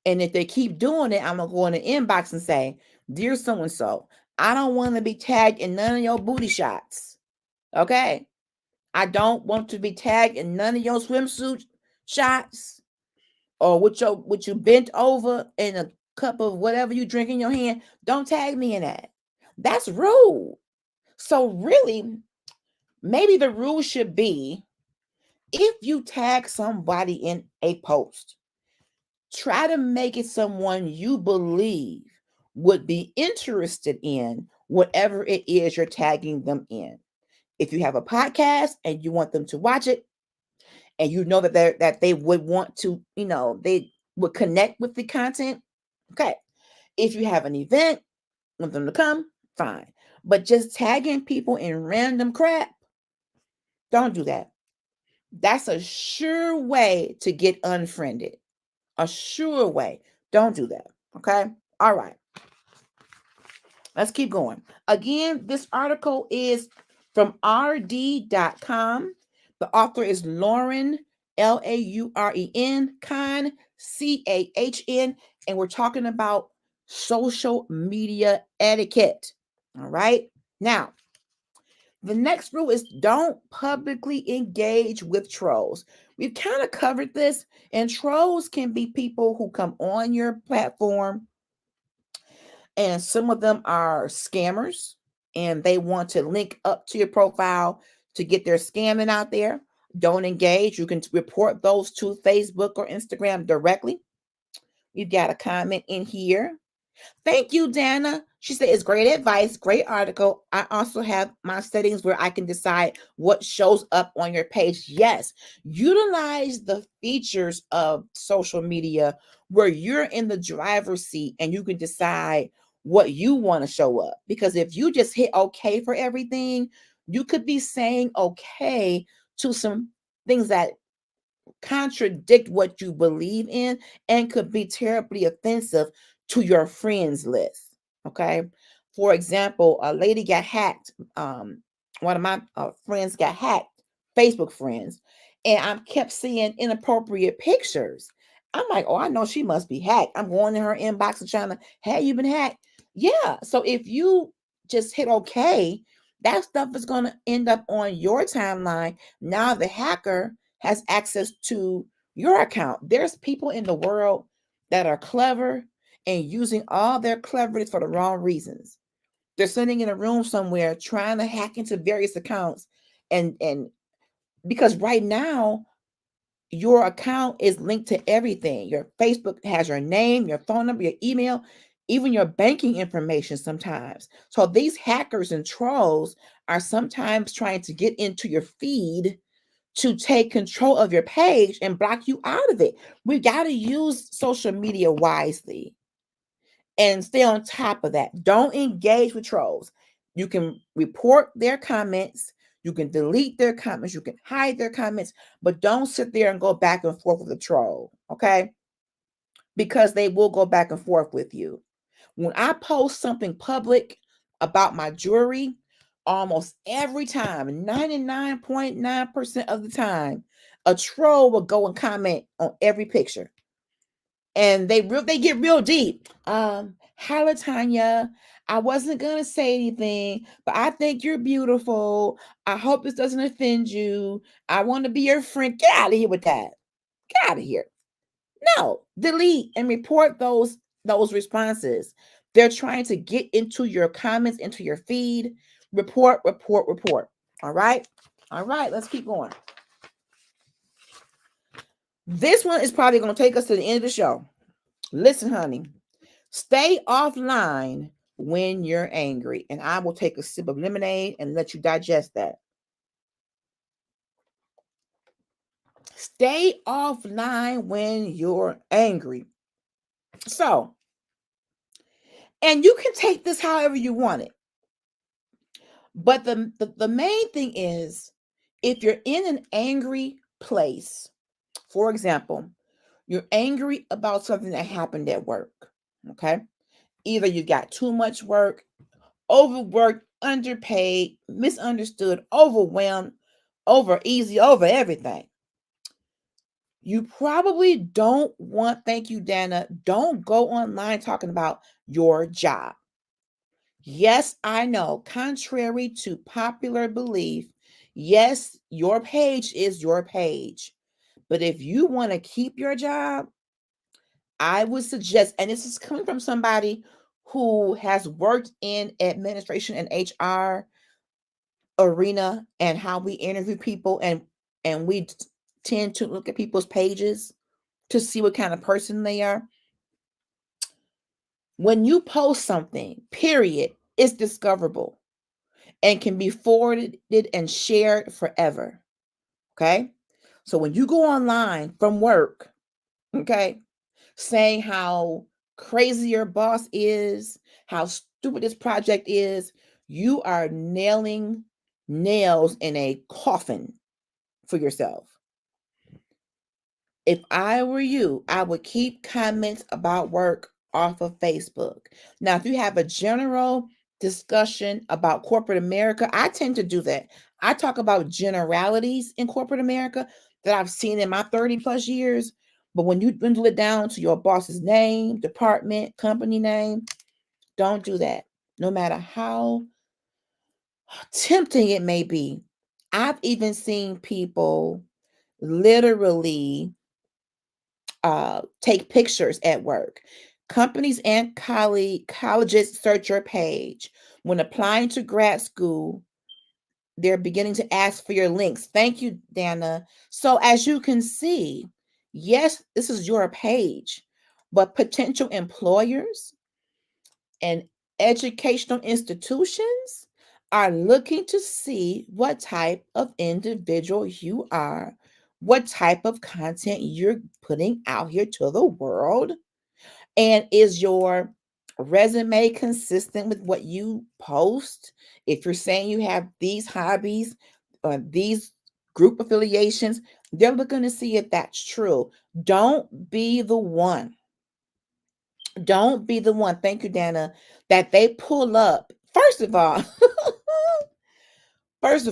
And if they keep doing it, I'm going to go in the inbox and say, dear so-and-so, I don't want to be tagged in none of your booty shots. Okay? I don't want to be tagged in none of your swimsuit shots or with you bent over in a cup of whatever you drink in your hand, don't tag me in that. That's rude. So really, maybe the rule should be, if you tag somebody in a post, try to make it someone you believe would be interested in whatever it is you're tagging them in. If you have a podcast and you want them to watch it, and you know that they would want to, they would connect with the content, okay. If you have an event, want them to come, fine. But just tagging people in random crap, don't do that. That's a sure way to get unfriended. A sure way. Don't do that. Okay. All right. Let's keep going. Again, this article is from rd.com. The author is Lauren, Lauren, Kahn, Chahn, and we're talking about social media etiquette. All right. Now, the next rule is don't publicly engage with trolls. We've kind of covered this, and trolls can be people who come on your platform, and some of them are scammers, and they want to link up to your profile to get their scamming out there. Don't engage. You can report those to Facebook or Instagram directly. We've got a comment in here. Thank you, Dana. She said, it's great advice, great article. I also have my settings where I can decide what shows up on your page. Yes, utilize the features of social media where you're in the driver's seat and you can decide what you want to show up. Because if you just hit okay for everything, you could be saying okay to some things that contradict what you believe in and could be terribly offensive to your friends list. Okay. For example, a lady got hacked. One of my friends got hacked, Facebook friends, and I kept seeing inappropriate pictures. I'm like, oh, I know she must be hacked. I'm going in her inbox and trying to, have you been hacked? Yeah. So if you just hit okay, that stuff is going to end up on your timeline. Now the hacker has access to your account. There's people in the world that are clever and using all their cleverness for the wrong reasons. They're sitting in a room somewhere trying to hack into various accounts, and because right now your account is linked to everything. Your Facebook has your name, your phone number, your email, even your banking information sometimes. So these hackers and trolls are sometimes trying to get into your feed to take control of your page and block you out of it. We got to use social media wisely and stay on top of that. Don't engage with trolls. You can report their comments, you can delete their comments, you can hide their comments, but don't sit there and go back and forth with a troll, okay? Because they will go back and forth with you. When I post something public about my jewelry, almost every time, 99.9% of the time, a troll will go and comment on every picture. And they get real deep. Hi, Latanya. I wasn't gonna say anything, but I think you're beautiful. I hope this doesn't offend you. I want to be your friend. Get out of here with that. Get out of here. No, delete and report those responses. They're trying to get into your comments, into your feed. Report. All right. Let's keep going. This one is probably going to take us to the end of the show. Listen, honey, stay offline when you're angry, and I will take a sip of lemonade and let you digest that. Stay offline when you're angry. So, and you can take this however you want it. But the main thing is, if you're in an angry place, for example, you're angry about something that happened at work, okay? Either you got too much work, overworked, underpaid, misunderstood, overwhelmed, over easy, over everything. You probably don't want, thank you, Dana, don't go online talking about your job. Yes, I know, contrary to popular belief, yes, your page is your page. But if you want to keep your job, I would suggest, and this is coming from somebody who has worked in administration and HR arena and how we interview people, and we tend to look at people's pages to see what kind of person they are. When you post something, period, it's discoverable and can be forwarded and shared forever. Okay. So when you go online from work, okay, saying how crazy your boss is, how stupid this project is, you are nailing nails in a coffin for yourself. If I were you, I would keep comments about work off of Facebook. Now, if you have a general discussion about corporate America, I tend to do that. I talk about generalities in corporate America that I've seen in my 30 plus years. But when you dwindle it down to your boss's name, department, company name, don't do that. No matter how tempting it may be. I've even seen people literally take pictures at work. Companies and colleges search your page. When applying to grad school, they're beginning to ask for your links. Thank you, Dana. So as you can see, yes, this is your page, but potential employers and educational institutions are looking to see what type of individual you are, what type of content you're putting out here to the world, and is your resume consistent with what you post? If you're saying you have these hobbies or these group affiliations, they're looking to see if that's true. Don't be the one. Don't be the one, thank you, Dana, that they pull up. First of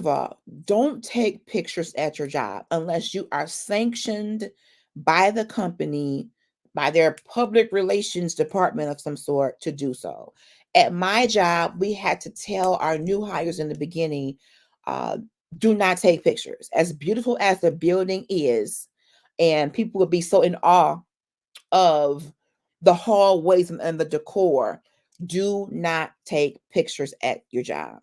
all, don't take pictures at your job unless you are sanctioned by the company, by their public relations department of some sort to do so. At my job, we had to tell our new hires in the beginning, uh, do not take pictures. As beautiful as the building is, and people would be so in awe of the hallways and the decor, do not take pictures at your job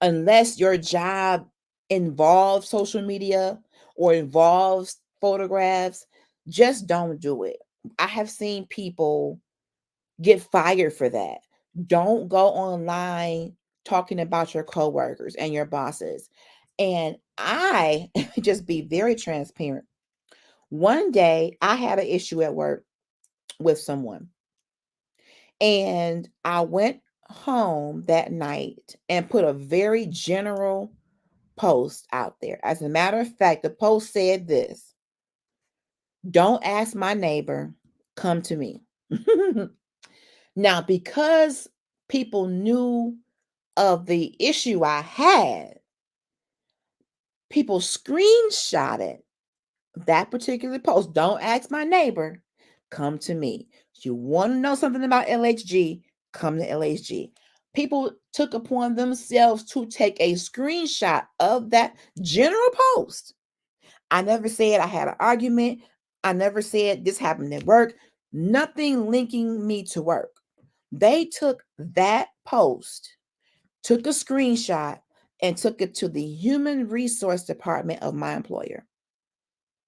unless your job involves social media or involves photographs. Just don't do it. I have seen people get fired for that. Don't go online talking about your coworkers and your bosses. And I just be very transparent. One day I had an issue at work with someone, and I went home that night and put a very general post out there. As a matter of fact, the post said this: don't ask my neighbor, come to me. Now, because people knew of the issue I had, people screenshotted that particular post. Don't ask my neighbor, come to me. You want to know something about LHG, come to LHG. People took upon themselves to take a screenshot of that general post. I never said I had an argument. I never said this happened at work. Nothing linking me to work. They took that post, took a screenshot, and took it to the human resource department of my employer.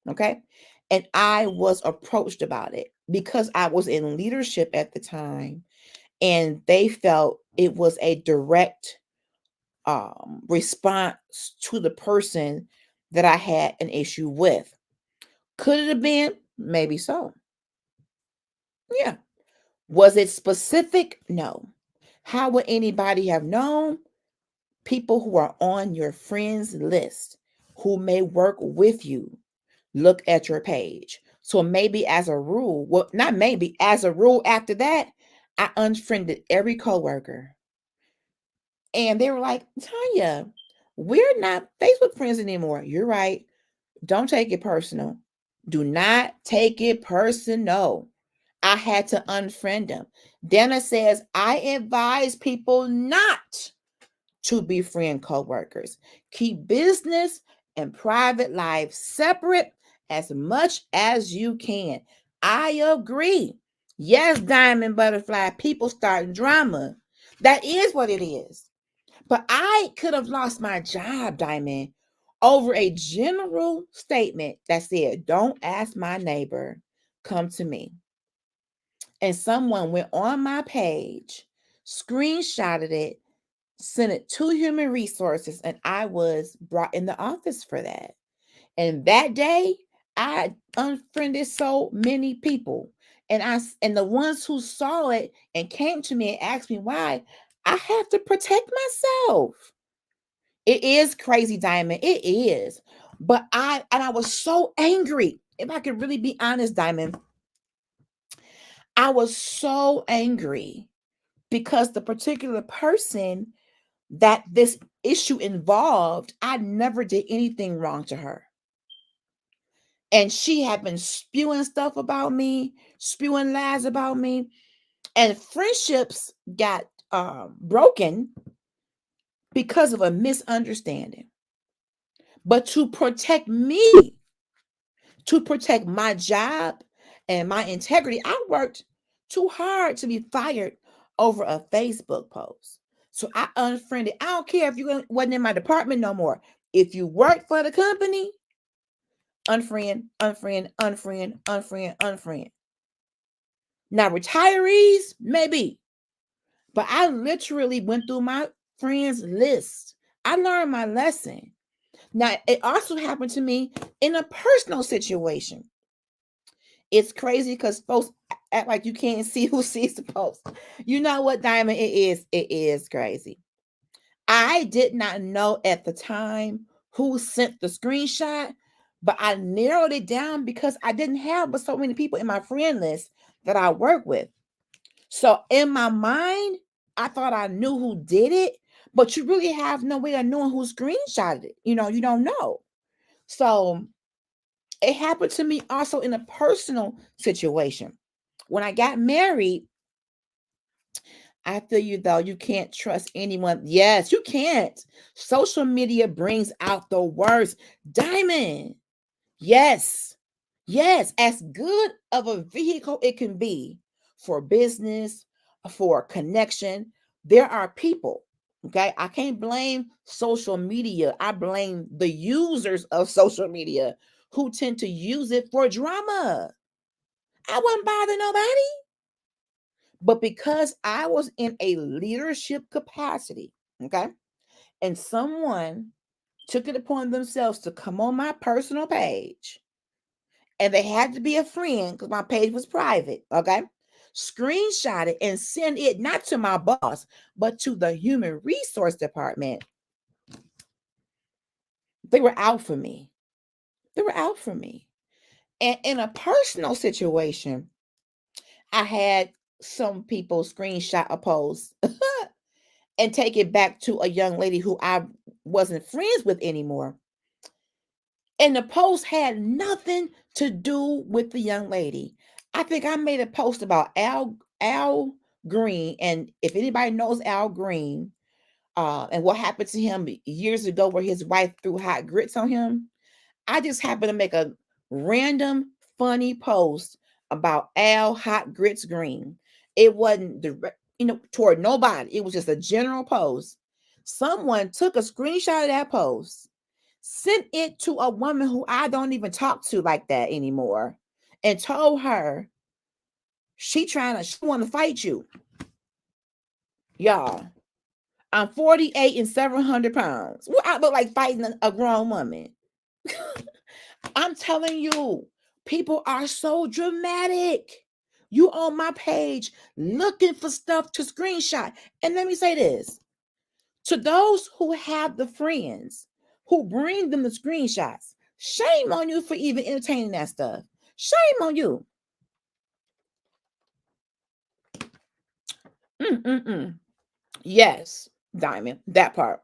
Okay. And I was approached about it because I was in leadership at the time, and they felt it was a direct response to the person that I had an issue with. Could it have been? Maybe so. Yeah. Was it specific? No. How would anybody have known? People who are on your friends list who may work with you look at your page. So maybe as a rule, well, not maybe, as a rule after that, I unfriended every coworker. And they were like, Tanya, we're not Facebook friends anymore. You're right. Don't take it personal. Do not take it personal. I had to unfriend them. Dana says, I advise people not to befriend coworkers. Keep business and private life separate as much as you can. I agree. Yes, Diamond Butterfly, people starting drama. That is what it is. But I could have lost my job, Diamond, over a general statement that said, don't ask my neighbor, come to me. And someone went on my page, screenshotted it, sent it to human resources, and I was brought in the office for that. And that day, I unfriended so many people. And the ones who saw it and came to me and asked me why, I have to protect myself. It is crazy, Diamond. It is. But I was so angry. If I could really be honest, Diamond, I was so angry because the particular person that this issue involved, I never did anything wrong to her. And she had been spewing stuff about me, spewing lies about me, and friendships got broken because of a misunderstanding. But to protect me, to protect my job and my integrity, I worked too hard to be fired over a Facebook post. So I unfriended. I don't care if you wasn't in my department no more. If you work for the company, unfriend, unfriend, unfriend, unfriend, unfriend. Now, retirees, maybe, but I literally went through my friends list. I learned my lesson. Now, it also happened to me in a personal situation. It's crazy because folks act like you can't see who sees the post. You know what, Diamond? It is crazy. I did not know at the time who sent the screenshot, but I narrowed it down because I didn't have but so many people in my friend list that I work with. So in my mind, I thought I knew who did it, but you really have no way of knowing who screenshotted it. You don't know. So it happened to me also in a personal situation. When I got married, I feel you though. You can't trust anyone. Yes, you can't. Social media brings out the worst. Diamond. Yes. Yes. As good of a vehicle it can be for business, for connection, there are people. Okay. I can't blame social media. I blame the users of social media who tend to use it for drama. I wouldn't bother nobody. But because I was in a leadership capacity, okay, and someone took it upon themselves to come on my personal page, and they had to be a friend because my page was private, okay, screenshot it and send it not to my boss, but to the human resource department. They were out for me. They were out for me. And in a personal situation, I had some people screenshot a post and take it back to a young lady who I wasn't friends with anymore. And the post had nothing to do with the young lady. I think I made a post about Al Green, and if anybody knows Al Green, and what happened to him years ago, where his wife threw hot grits on him, I just happened to make a random funny post about Al Hot Grits Green. It wasn't direct, toward nobody. It was just a general post. Someone took a screenshot of that post, sent it to a woman who I don't even talk to like that anymore, and told her she want to fight you. Y'all, I'm 48 and 700 pounds. Well, I look like fighting a grown woman. I'm telling you, people are so dramatic. You on my page looking for stuff to screenshot. And let me say this to those who have the friends who bring them the screenshots, shame on you for even entertaining that stuff. Shame on you. Yes, Diamond, that part.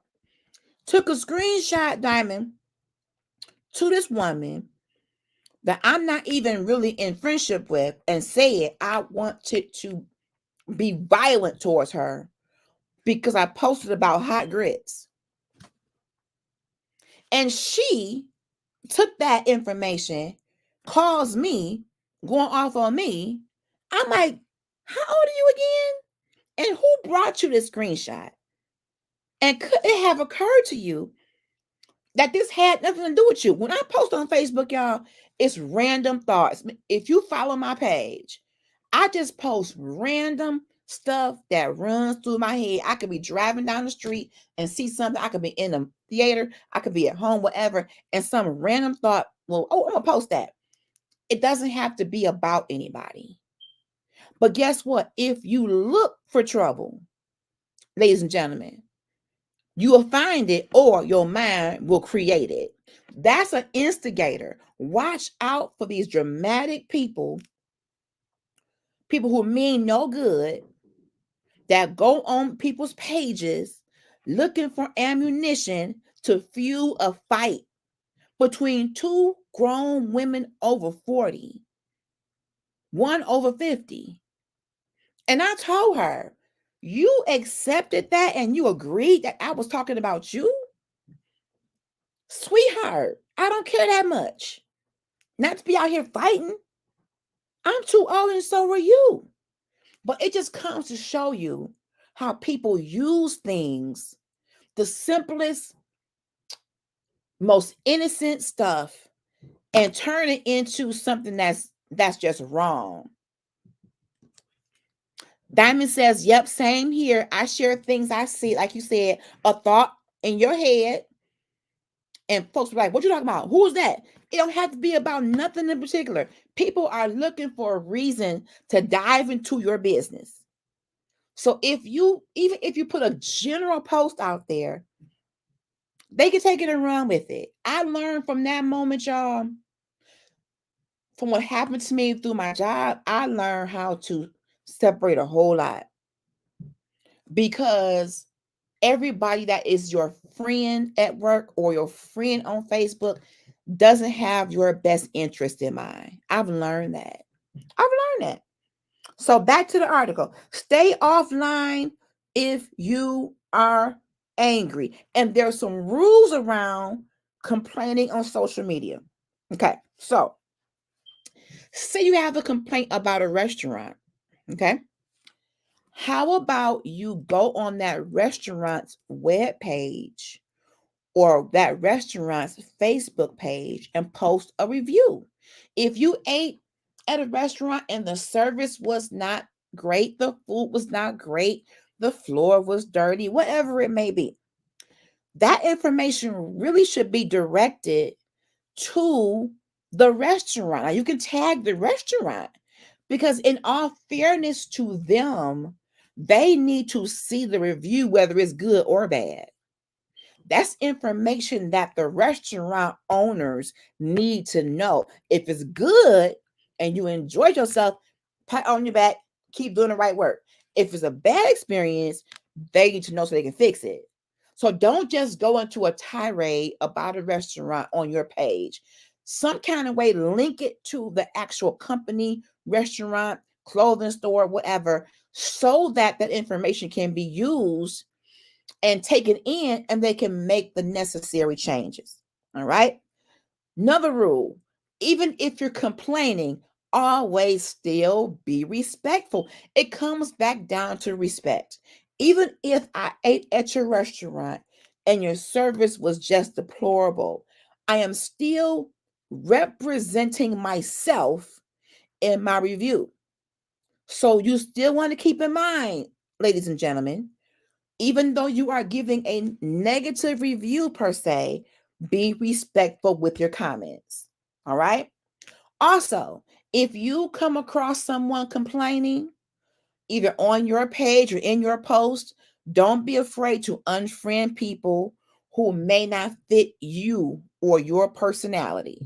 Took a screenshot, Diamond, to this woman that I'm not even really in friendship with, and said I wanted to be violent towards her because I posted about hot grits. And she took that information, calls me going off on me, I'm like, how old are you again? And who brought you this screenshot? And could it have occurred to you that this had nothing to do with you? When I post on Facebook, y'all, it's random thoughts. If you follow my page, I just post random stuff that runs through my head. I could be driving down the street and see something. I could be in a theater. I could be at home, whatever. And some random thought, well, oh, I'm going to post that. It doesn't have to be about anybody. But guess what? If you look for trouble, ladies and gentlemen, you will find it, or your mind will create it. That's an instigator. Watch out for these dramatic people who mean no good, that go on people's pages looking for ammunition to fuel a fight between two grown women over 40, one over 50. And I told her, you accepted that and you agreed that I was talking about you? Sweetheart, I don't care that much. Not to be out here fighting. I'm too old and so are you. But it just comes to show you how people use things, the simplest, most innocent stuff, and turn it into something that's just wrong. Diamond says, yep, same here. I share things I see, like you said, a thought in your head. And folks are like, what you talking about? Who is that? It don't have to be about nothing in particular. People are looking for a reason to dive into your business. So even if you put a general post out there, they can take it and run with it. I learned from that moment, y'all, from what happened to me through my job, I learned how to separate a whole lot. Because everybody that is your friend at work or your friend on Facebook doesn't have your best interest in mind. I've learned that. So back to the article. Stay offline if you are angry. And there's some rules around complaining on social media. Okay, so say you have a complaint about a restaurant. Okay. How about you go on that restaurant's webpage or that restaurant's Facebook page and post a review? If you ate at a restaurant and the service was not great, the food was not great, the floor was dirty, whatever it may be, that information really should be directed to the restaurant. Now, you can tag the restaurant because, in all fairness to them, they need to see the review, whether it's good or bad. That's information that the restaurant owners need to know. If it's good and you enjoyed yourself, pat on your back, keep doing the right work. If it's a bad experience, they need to know so they can fix it. So don't just go into a tirade about a restaurant on your page. Some kind of way, link it to the actual company, restaurant, clothing store, whatever, so that that information can be used and taken in and they can make the necessary changes. All right. Another rule, even if you're complaining, always still be respectful. It comes back down to respect. Even if I ate at your restaurant and your service was just deplorable, I am still representing myself in my review. So you still want to keep in mind, ladies and gentlemen, even though you are giving a negative review per se, be respectful with your comments. All right. Also, if you come across someone complaining, either on your page or in your post, don't be afraid to unfriend people who may not fit you or your personality.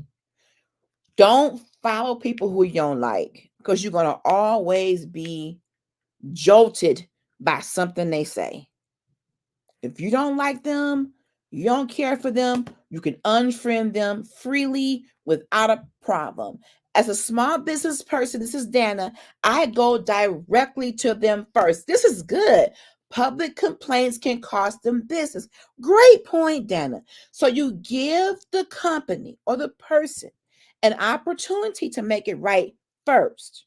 Don't follow people who you don't like, because you're going to always be jolted by something they say. If you don't like them, you don't care for them, you can unfriend them freely without a problem. As a small business person, this is Dana, I go directly to them first. This is good. Public complaints can cost them business. Great point, Dana. So you give the company or the person an opportunity to make it right first.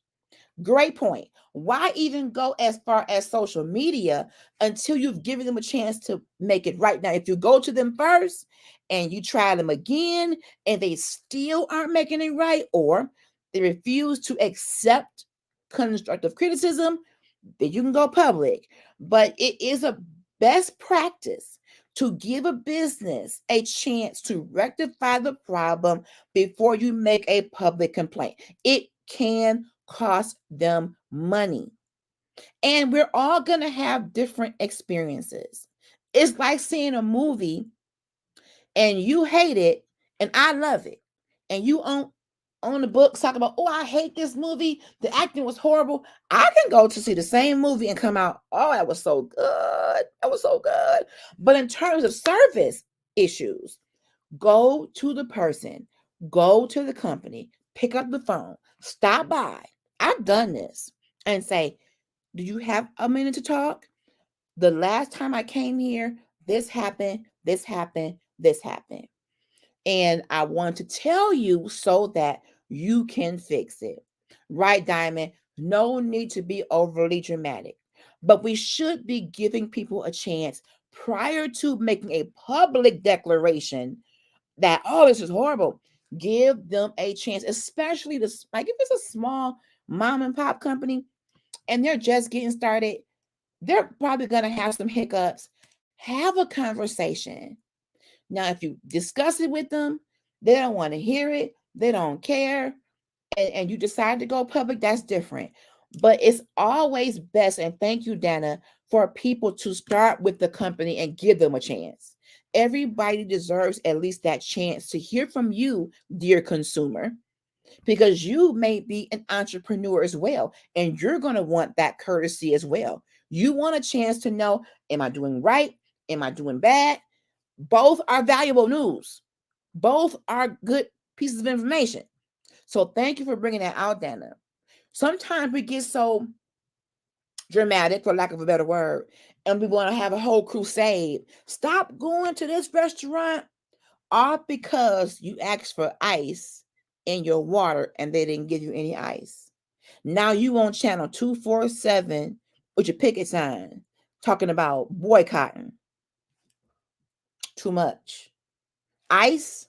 Great point. Why even go as far as social media until you've given them a chance to make it right? Now, if you go to them first and you try them again and they still aren't making it right, or they refuse to accept constructive criticism, then you can go public. But it is a best practice to give a business a chance to rectify the problem before you make a public complaint. It can cost them money. And we're all going to have different experiences. It's like seeing a movie and you hate it and I love it. And you on the books talk about, oh, I hate this movie. The acting was horrible. I can go to see the same movie and come out, oh, that was so good. That was so good. But in terms of service issues, go to the person, go to the company, pick up the phone, stop by. I've done this and say, do you have a minute to talk? The last time I came here, this happened, this happened, this happened. And I want to tell you so that you can fix it. Right, Diamond? No need to be overly dramatic. But we should be giving people a chance prior to making a public declaration that, oh, this is horrible. Give them a chance, especially like if it's a small mom and pop company and they're just getting started, they're probably going to have some hiccups. Have a conversation. Now, if you discuss it with them, they don't want to hear it, they don't care, and you decide to go public, that's different. But it's always best, and thank you, Dana, for people to start with the company and give them a chance. Everybody deserves at least that chance to hear from you, dear consumer, because you may be an entrepreneur as well, and you're going to want that courtesy as well. You want a chance to know, am I doing right? Am I doing bad? Both are valuable news. Both are good pieces of information. So thank you for bringing that out, Dana. Sometimes we get so dramatic, for lack of a better word, and we want to have a whole crusade. Stop going to this restaurant all because you asked for ice in your water and they didn't give you any ice. Now you on channel 247 with your picket sign talking about boycotting. Too much. Ice,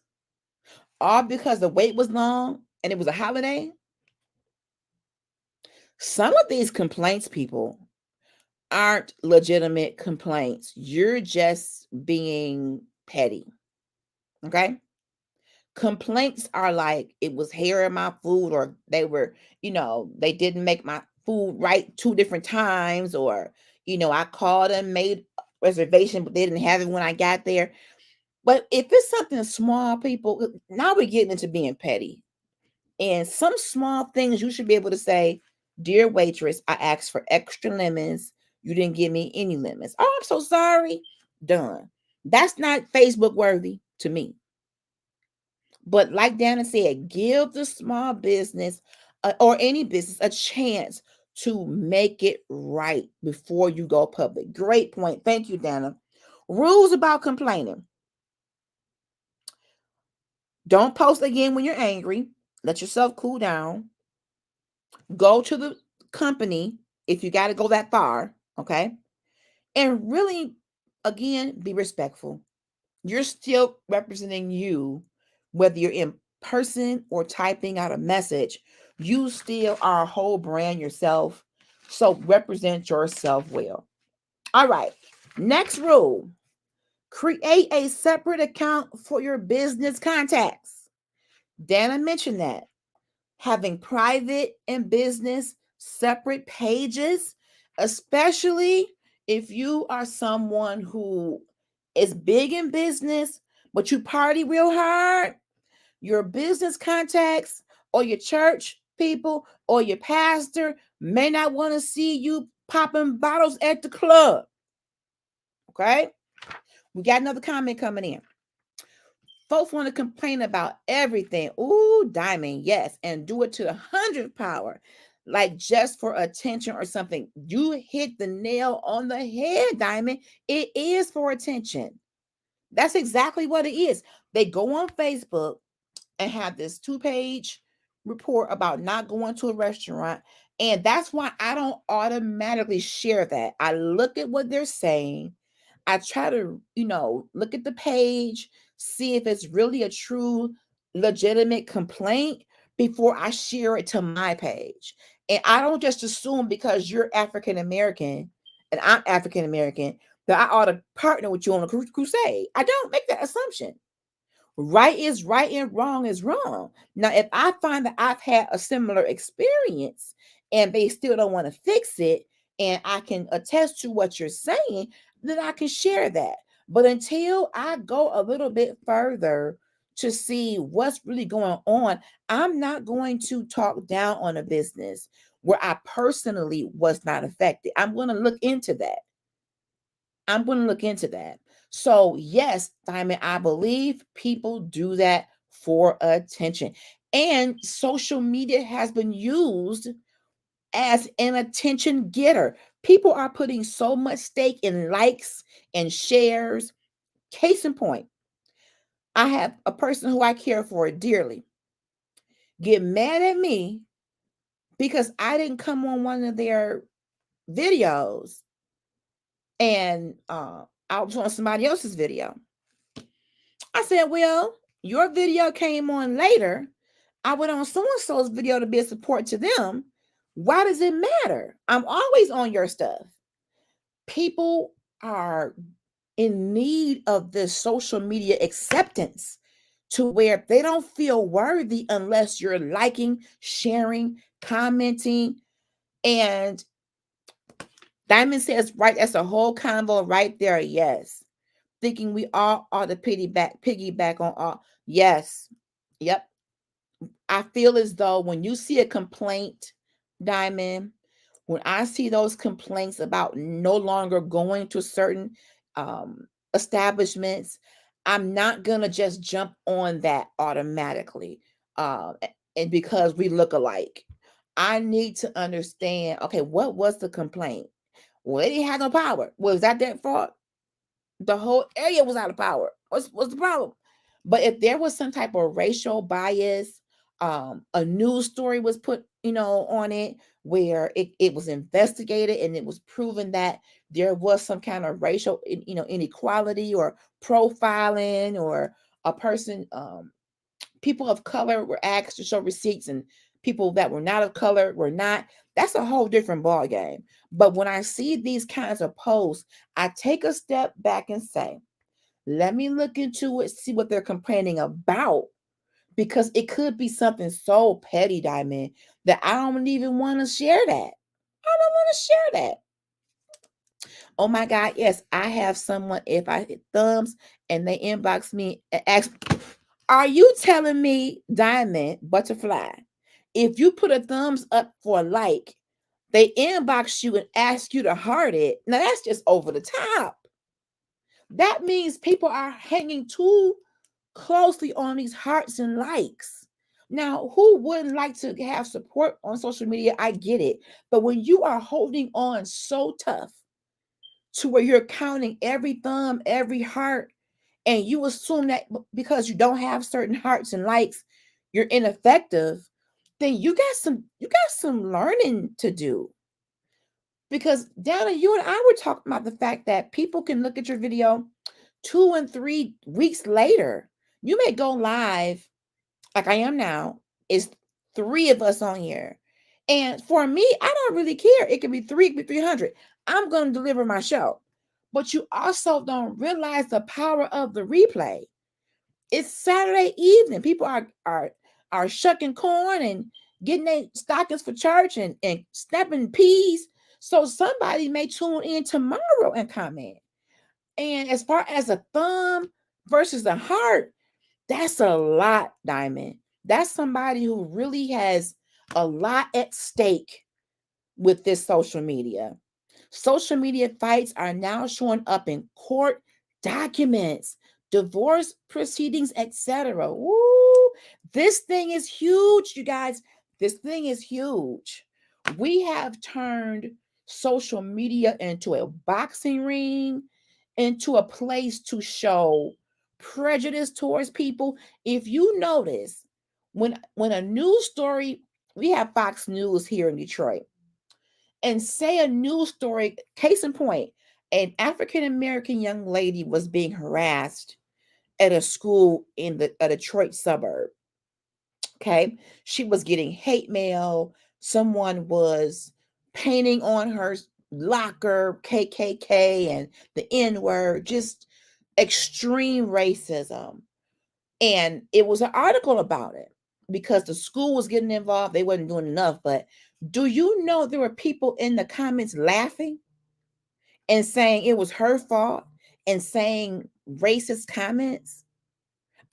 all because the wait was long and it was a holiday. Some of these complaints, people, aren't legitimate complaints. You're just being petty. Okay? Complaints are like it was hair in my food, or they were, they didn't make my food right 2 different times, or, I called and made a reservation, but they didn't have it when I got there. But if it's something small, people, now we're getting into being petty. And some small things you should be able to say, dear waitress, I asked for extra lemons. You didn't give me any lemons. Oh, I'm so sorry. Done. That's not Facebook worthy to me. But like Dana said, give the small business or any business a chance to make it right before you go public. Great point. Thank you, Dana. Rules about complaining. Don't post again when you're angry. Let yourself cool down. Go to the company if you got to go that far, okay? And really, again, be respectful. You're still representing you, whether you're in person or typing out a message. You still are a whole brand yourself. So represent yourself well. All right. Next rule. Create a separate account for your business contacts. Dana mentioned that. Having private and business separate pages, especially if you are someone who is big in business, but you party real hard, your business contacts or your church people or your pastor may not want to see you popping bottles at the club. Okay? We got another comment coming in. Folks want to complain about everything. Ooh, Diamond, yes. And do it to the 100th power. Like just for attention or something. You hit the nail on the head, Diamond. It is for attention. That's exactly what it is. They go on Facebook and have this 2-page report about not going to a restaurant. And that's why I don't automatically share that. I look at what they're saying. I try to, look at the page, see if it's really a true, legitimate complaint before I share it to my page. And I don't just assume because you're African American and I'm African American that I ought to partner with you on a crusade. I don't make that assumption. Right is right and wrong is wrong. Now, if I find that I've had a similar experience and they still don't want to fix it, and I can attest to what you're saying, then I can share that. But until I go a little bit further to see what's really going on, I'm not going to talk down on a business where I personally was not affected. I'm going to look into that. So, yes, Diamond, I believe people do that for attention. And social media has been used as an attention getter. People are putting so much stake in likes and shares. Case in point, I have a person who I care for dearly get mad at me because I didn't come on one of their videos and I was on somebody else's video. I said, well, your video came on later. I went on so-and-so's video to be a support to them. Why does it matter? I'm always on your stuff. People are in need of this social media acceptance to where they don't feel worthy unless you're liking, sharing, commenting. And Diamond says, right, that's a whole convo right there. Yes. Thinking we all ought to piggyback on all. Yes. Yep. I feel as though when you see a complaint, Diamond, when I see those complaints about no longer going to certain establishments, I'm not gonna just jump on that automatically. And because we look alike, I need to understand. Okay, what was the complaint? Well, they didn't have no power. Was that their fault? The whole area was out of power. What's the problem? But if there was some type of racial bias, a news story was put, on it where it was investigated and it was proven that there was some kind of racial, inequality or profiling, or a person, people of color were asked to show receipts and people that were not of color were not. That's a whole different ball game. But when I see these kinds of posts, I take a step back and say, let me look into it, see what they're complaining about, because it could be something so petty, Diamond, that I don't even want to share that. I don't want to share that. Oh my God, yes, I have someone, if I hit thumbs and they inbox me and ask, are you telling me, Diamond Butterfly, if you put a thumbs up for a like, they inbox you and ask you to heart it? Now that's just over the top. That means people are hanging too closely on these hearts and likes. Now, who wouldn't like to have support on social media? I get it. But when you are holding on so tough to where you're counting every thumb, every heart, and you assume that because you don't have certain hearts and likes, you're ineffective, then you got some learning to do. Because Dana, you and I were talking about the fact that people can look at your video 2 and 3 weeks later. You may go live like I am now. It's 3 of us on here. And for me, I don't really care. It can be 3, it can be 300. I'm going to deliver my show. But you also don't realize the power of the replay. It's Saturday evening. People are shucking corn and getting their stockings for church and snapping peas. So somebody may tune in tomorrow and comment. And as far as a thumb versus a heart, that's a lot, Diamond. That's somebody who really has a lot at stake with this social media. Social media fights are now showing up in court documents, divorce proceedings, etc. Woo! This thing is huge, you guys. This thing is huge. We have turned social media into a boxing ring, into a place to show prejudice towards people. If you notice, when a news story, we have Fox News here in Detroit, and say a news story, case in point, an African American young lady was being harassed at a school in a Detroit suburb. Okay. She was getting hate mail. Someone was painting on her locker KKK and the N word, just extreme racism. And it was an article about it because the school was getting involved. They wasn't doing enough. But do you know there were people in the comments laughing and saying it was her fault and saying racist comments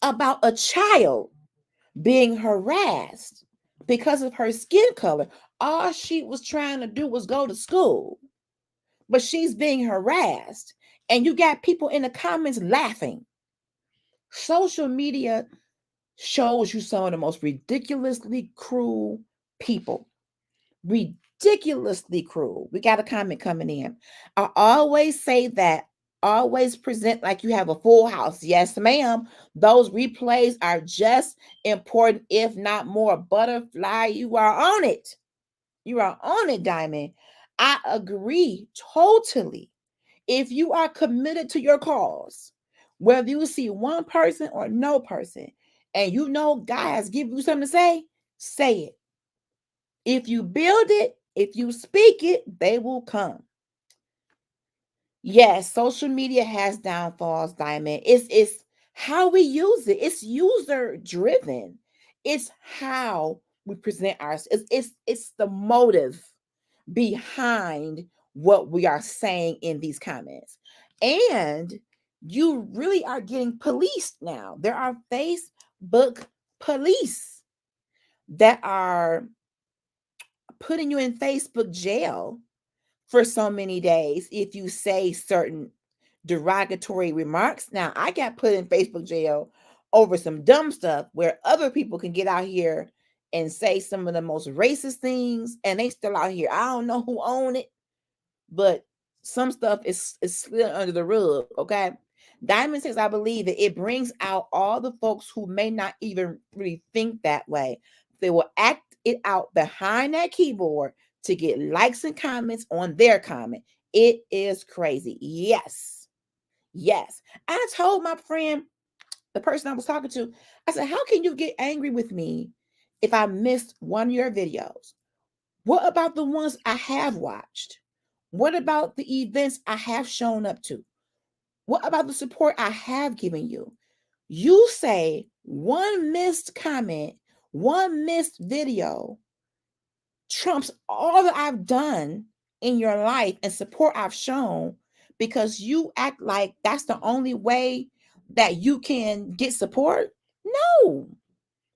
about a child being harassed because of her skin color? All she was trying to do was go to school, but she's being harassed. And you got people in the comments laughing. Social media shows you some of the most ridiculously cruel people. Ridiculously cruel. We got a comment coming in. I always say that. Always present like you have a full house. Yes, ma'am. Those replays are just important, if not more. Butterfly, you are on it. You are on it, Diamond. I agree totally. If you are committed to your cause, whether you see one person or no person, and you know God has given you something to say it. If you build it, if you speak it, they will come. Yes, social media has downfalls, Diamond. It's how we use it. It's user driven. It's how we present ourselves. It's the motive behind what we are saying in these comments. And you really are getting policed now. There are Facebook police that are putting you in Facebook jail for so many days if you say certain derogatory remarks. Now, I got put in Facebook jail over some dumb stuff where other people can get out here and say some of the most racist things and they still out here. I don't know who own it, but some stuff is slid under the rug. Okay. Diamond says, I believe that it brings out all the folks who may not even really think that way. They will act it out behind that keyboard to get likes and comments on their comment. It is crazy. Yes. Yes. I told my friend, the person I was talking to, I said, how can you get angry with me if I missed one of your videos? What about the ones I have watched? What about the events I have shown up to? What about the support I have given you? You say one missed comment, one missed video trumps all that I've done in your life and support I've shown because you act like that's the only way that you can get support? No.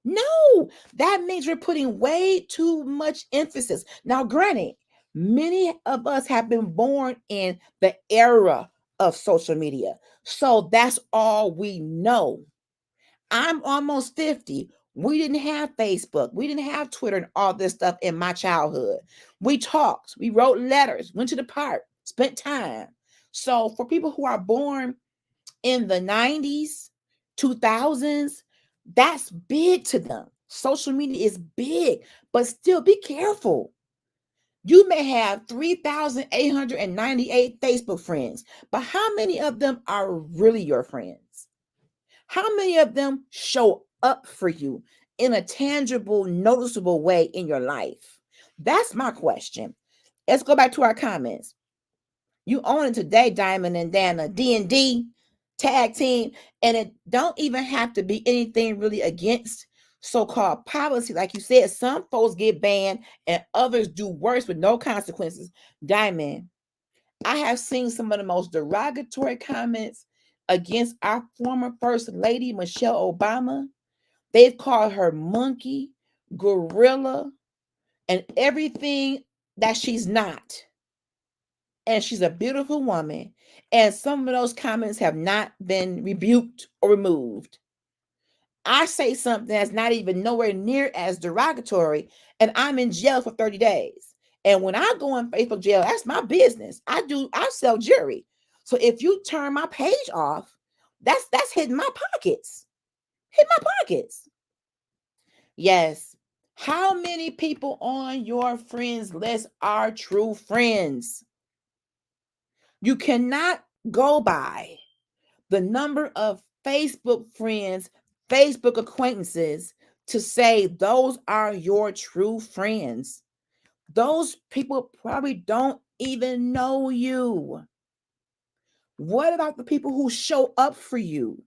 No, that means you're putting way too much emphasis. Now, granted, many of us have been born in the era of social media. So that's all we know. I'm almost 50. We didn't have Facebook. We didn't have Twitter and all this stuff in my childhood. We talked, we wrote letters, went to the park, spent time. So for people who are born in the 90s, 2000s, that's big to them. Social media is big, but still be careful. You may have 3,898 Facebook friends, but how many of them are really your friends? How many of them show up for you in a tangible, noticeable way in your life? That's my question. Let's go back to our comments. You own it today, Diamond and Dana, D&D tag team, and it don't even have to be anything really against so-called policy. Like you said, some folks get banned and others do worse with no consequences. Diamond, I have seen some of the most derogatory comments against our former First Lady, Michelle Obama. They've called her monkey, gorilla, and everything that she's not. And she's a beautiful woman. And some of those comments have not been rebuked or removed. I say something that's not even nowhere near as derogatory, and I'm in jail for 30 days. And when I go in Facebook jail, that's my business. I sell jewelry. So if you turn my page off, that's hitting my pockets. Hit my pockets. Yes. How many people on your friends list are true friends? You cannot go by the number of Facebook friends, Facebook acquaintances to say those are your true friends. Those people probably don't even know you. What about the people who show up for you,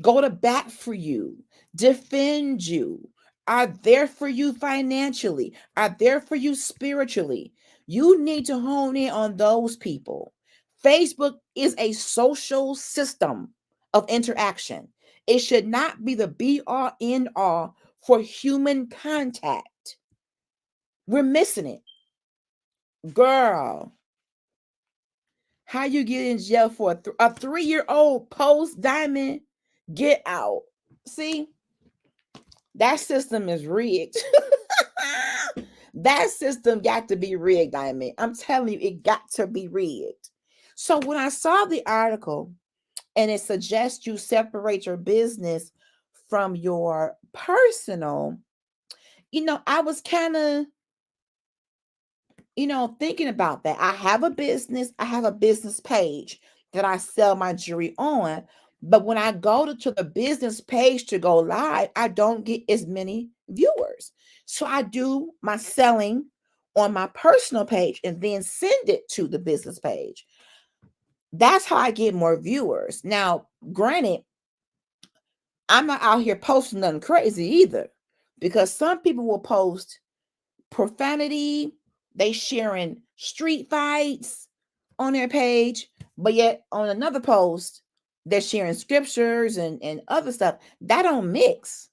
go to bat for you, defend you, are there for you financially, are there for you spiritually? You need to hone in on those people. Facebook is a social system of interaction. It should not be the be all end all for human contact. We're missing it. Girl, how you get in jail for a 3-year-old post, Diamond? Get out. See, that system is rigged. That system got to be rigged, Diamond. I'm telling you, it got to be rigged. So when I saw the article and it suggests you separate your business from your personal, I was kind of, thinking about that. I have a business page that I sell my jewelry on. But when I go to the business page to go live, I don't get as many viewers. So I do my selling on my personal page and then send it to the business page. That's how I get more viewers. Now, granted, I'm not out here posting nothing crazy either, because some people will post profanity, they sharing street fights on their page, but yet on another post they're sharing scriptures and other stuff. That don't mix.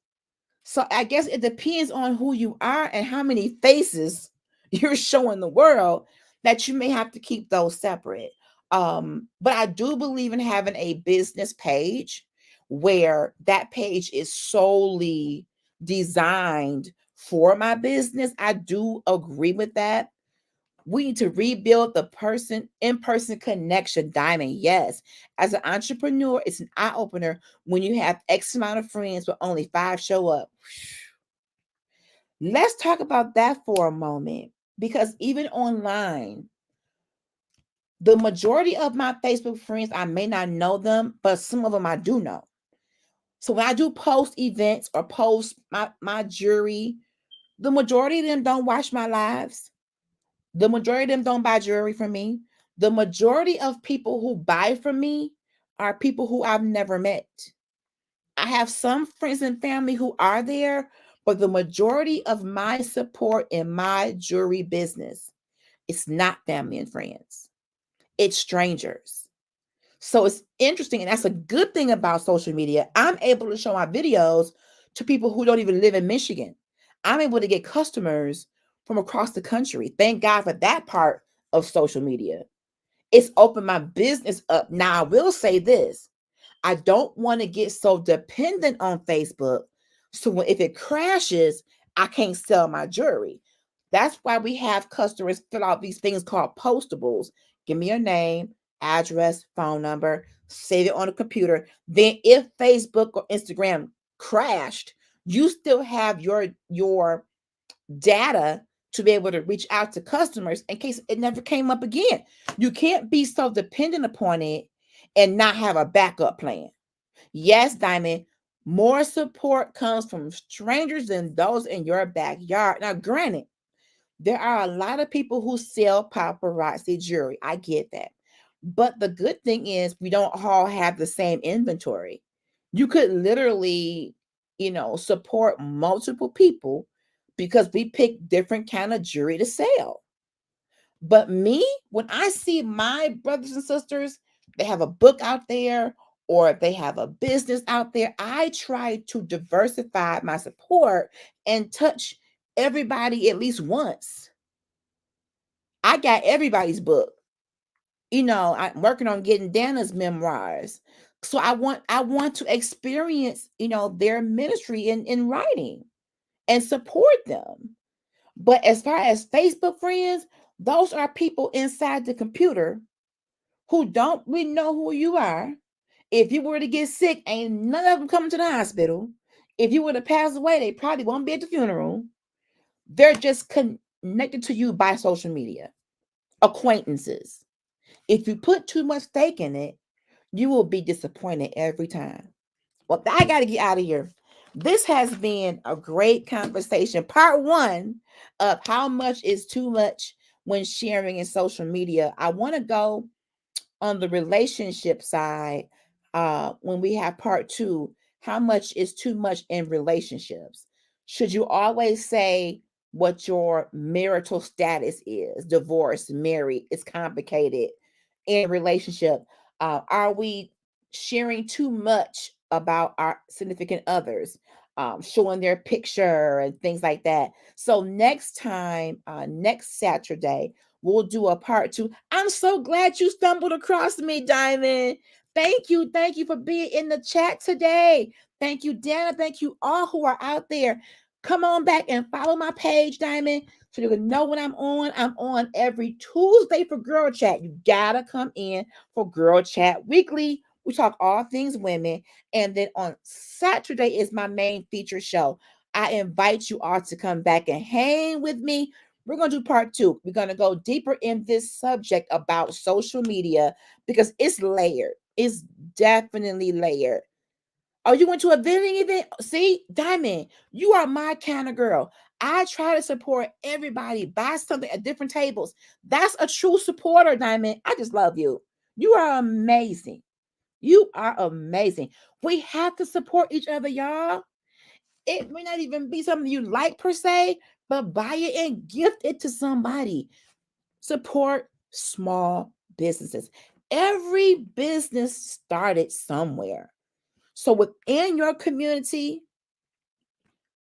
So I guess it depends on who you are and how many faces you're showing the world, that you may have to keep those separate. But I do believe in having a business page where that page is solely designed for my business. I do agree with that. We need to rebuild the in-person connection, Diamond. Yes. As an entrepreneur, it's an eye-opener when you have X amount of friends, but only 5 show up. Let's talk about that for a moment, because even online, the majority of my Facebook friends, I may not know them, but some of them I do know. So when I do post events or post my jewelry, the majority of them don't watch my lives. The majority of them don't buy jewelry from me. The majority of people who buy from me are people who I've never met. I have some friends and family who are there, but the majority of my support in my jewelry business, it's not family and friends. It's strangers. So it's interesting, and that's a good thing about social media. I'm able to show my videos to people who don't even live in Michigan. I'm able to get customers from across the country. Thank God for that part of social media. It's opened my business up. Now, I will say this. I don't want to get so dependent on Facebook. So if it crashes, I can't sell my jewelry. That's why we have customers fill out these things called postables. Give me your name, address, phone number, save it on a computer. Then if Facebook or Instagram crashed, you still have your data to be able to reach out to customers in case it never came up again. You can't be so dependent upon it and not have a backup plan. Yes, Diamond, more support comes from strangers than those in your backyard. Now, granted, there are a lot of people who sell paparazzi jewelry. I get that. But the good thing is we don't all have the same inventory. You could literally, support multiple people because we pick different kind of jewelry to sell. But me, when I see my brothers and sisters, they have a book out there or they have a business out there, I try to diversify my support and touch everybody at least once. I got everybody's book. I'm working on getting Dana's memoirs. So I want to experience, their ministry in writing and support them. But as far as Facebook friends, those are people inside the computer who don't really know who you are. If you were to get sick, ain't none of them coming to the hospital. If you were to pass away, they probably won't be at the funeral. They're just connected to you by social media, acquaintances. If you put too much stake in it, you will be disappointed every time. Well, I got to get out of here. This has been a great conversation. Part one of how much is too much when sharing in social media. I want to go on the relationship side when we have part two. How much is too much in relationships? Should you always say what your marital status is? Divorced, married, it's complicated in relationship. Are we sharing too much about our significant others, showing their picture and things like that? So next time, next Saturday, we'll do a part two. I'm so glad you stumbled across me, Diamond. Thank you. Thank you for being in the chat today. Thank you, Dana. Thank you all who are out there. Come on back and follow my page, Diamond, so you can know when I'm on. I'm on every Tuesday for Girl Chat. You gotta come in for Girl Chat Weekly. We talk all things women. And then on Saturday is my main feature show. I invite you all to come back and hang with me. We're going to do part two. We're going to go deeper in this subject about social media because it's layered. It's definitely layered. Oh, you went to a vending event? See, Diamond, you are my kind of girl. I try to support everybody, buy something at different tables. That's a true supporter, Diamond. I just love you. You are amazing. You are amazing. We have to support each other, y'all. It may not even be something you like per se, but buy it and gift it to somebody. Support small businesses. Every business started somewhere. So within your community,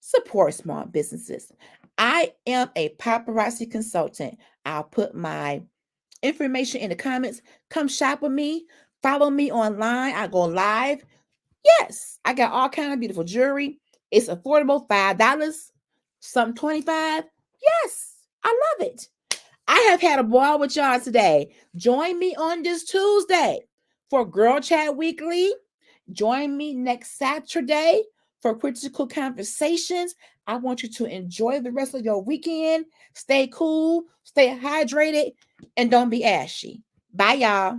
support small businesses. I am a paparazzi consultant. I'll put my information in the comments. Come shop with me. Follow me online. I go live. Yes, I got all kind of beautiful jewelry. It's affordable, $5, some 25. Yes, I love it. I have had a ball with y'all today. Join me on this Tuesday for Girl Chat Weekly. Join me next Saturday for Critical Conversations. I want you to enjoy the rest of your weekend. Stay cool, stay hydrated, and don't be ashy. Bye, y'all.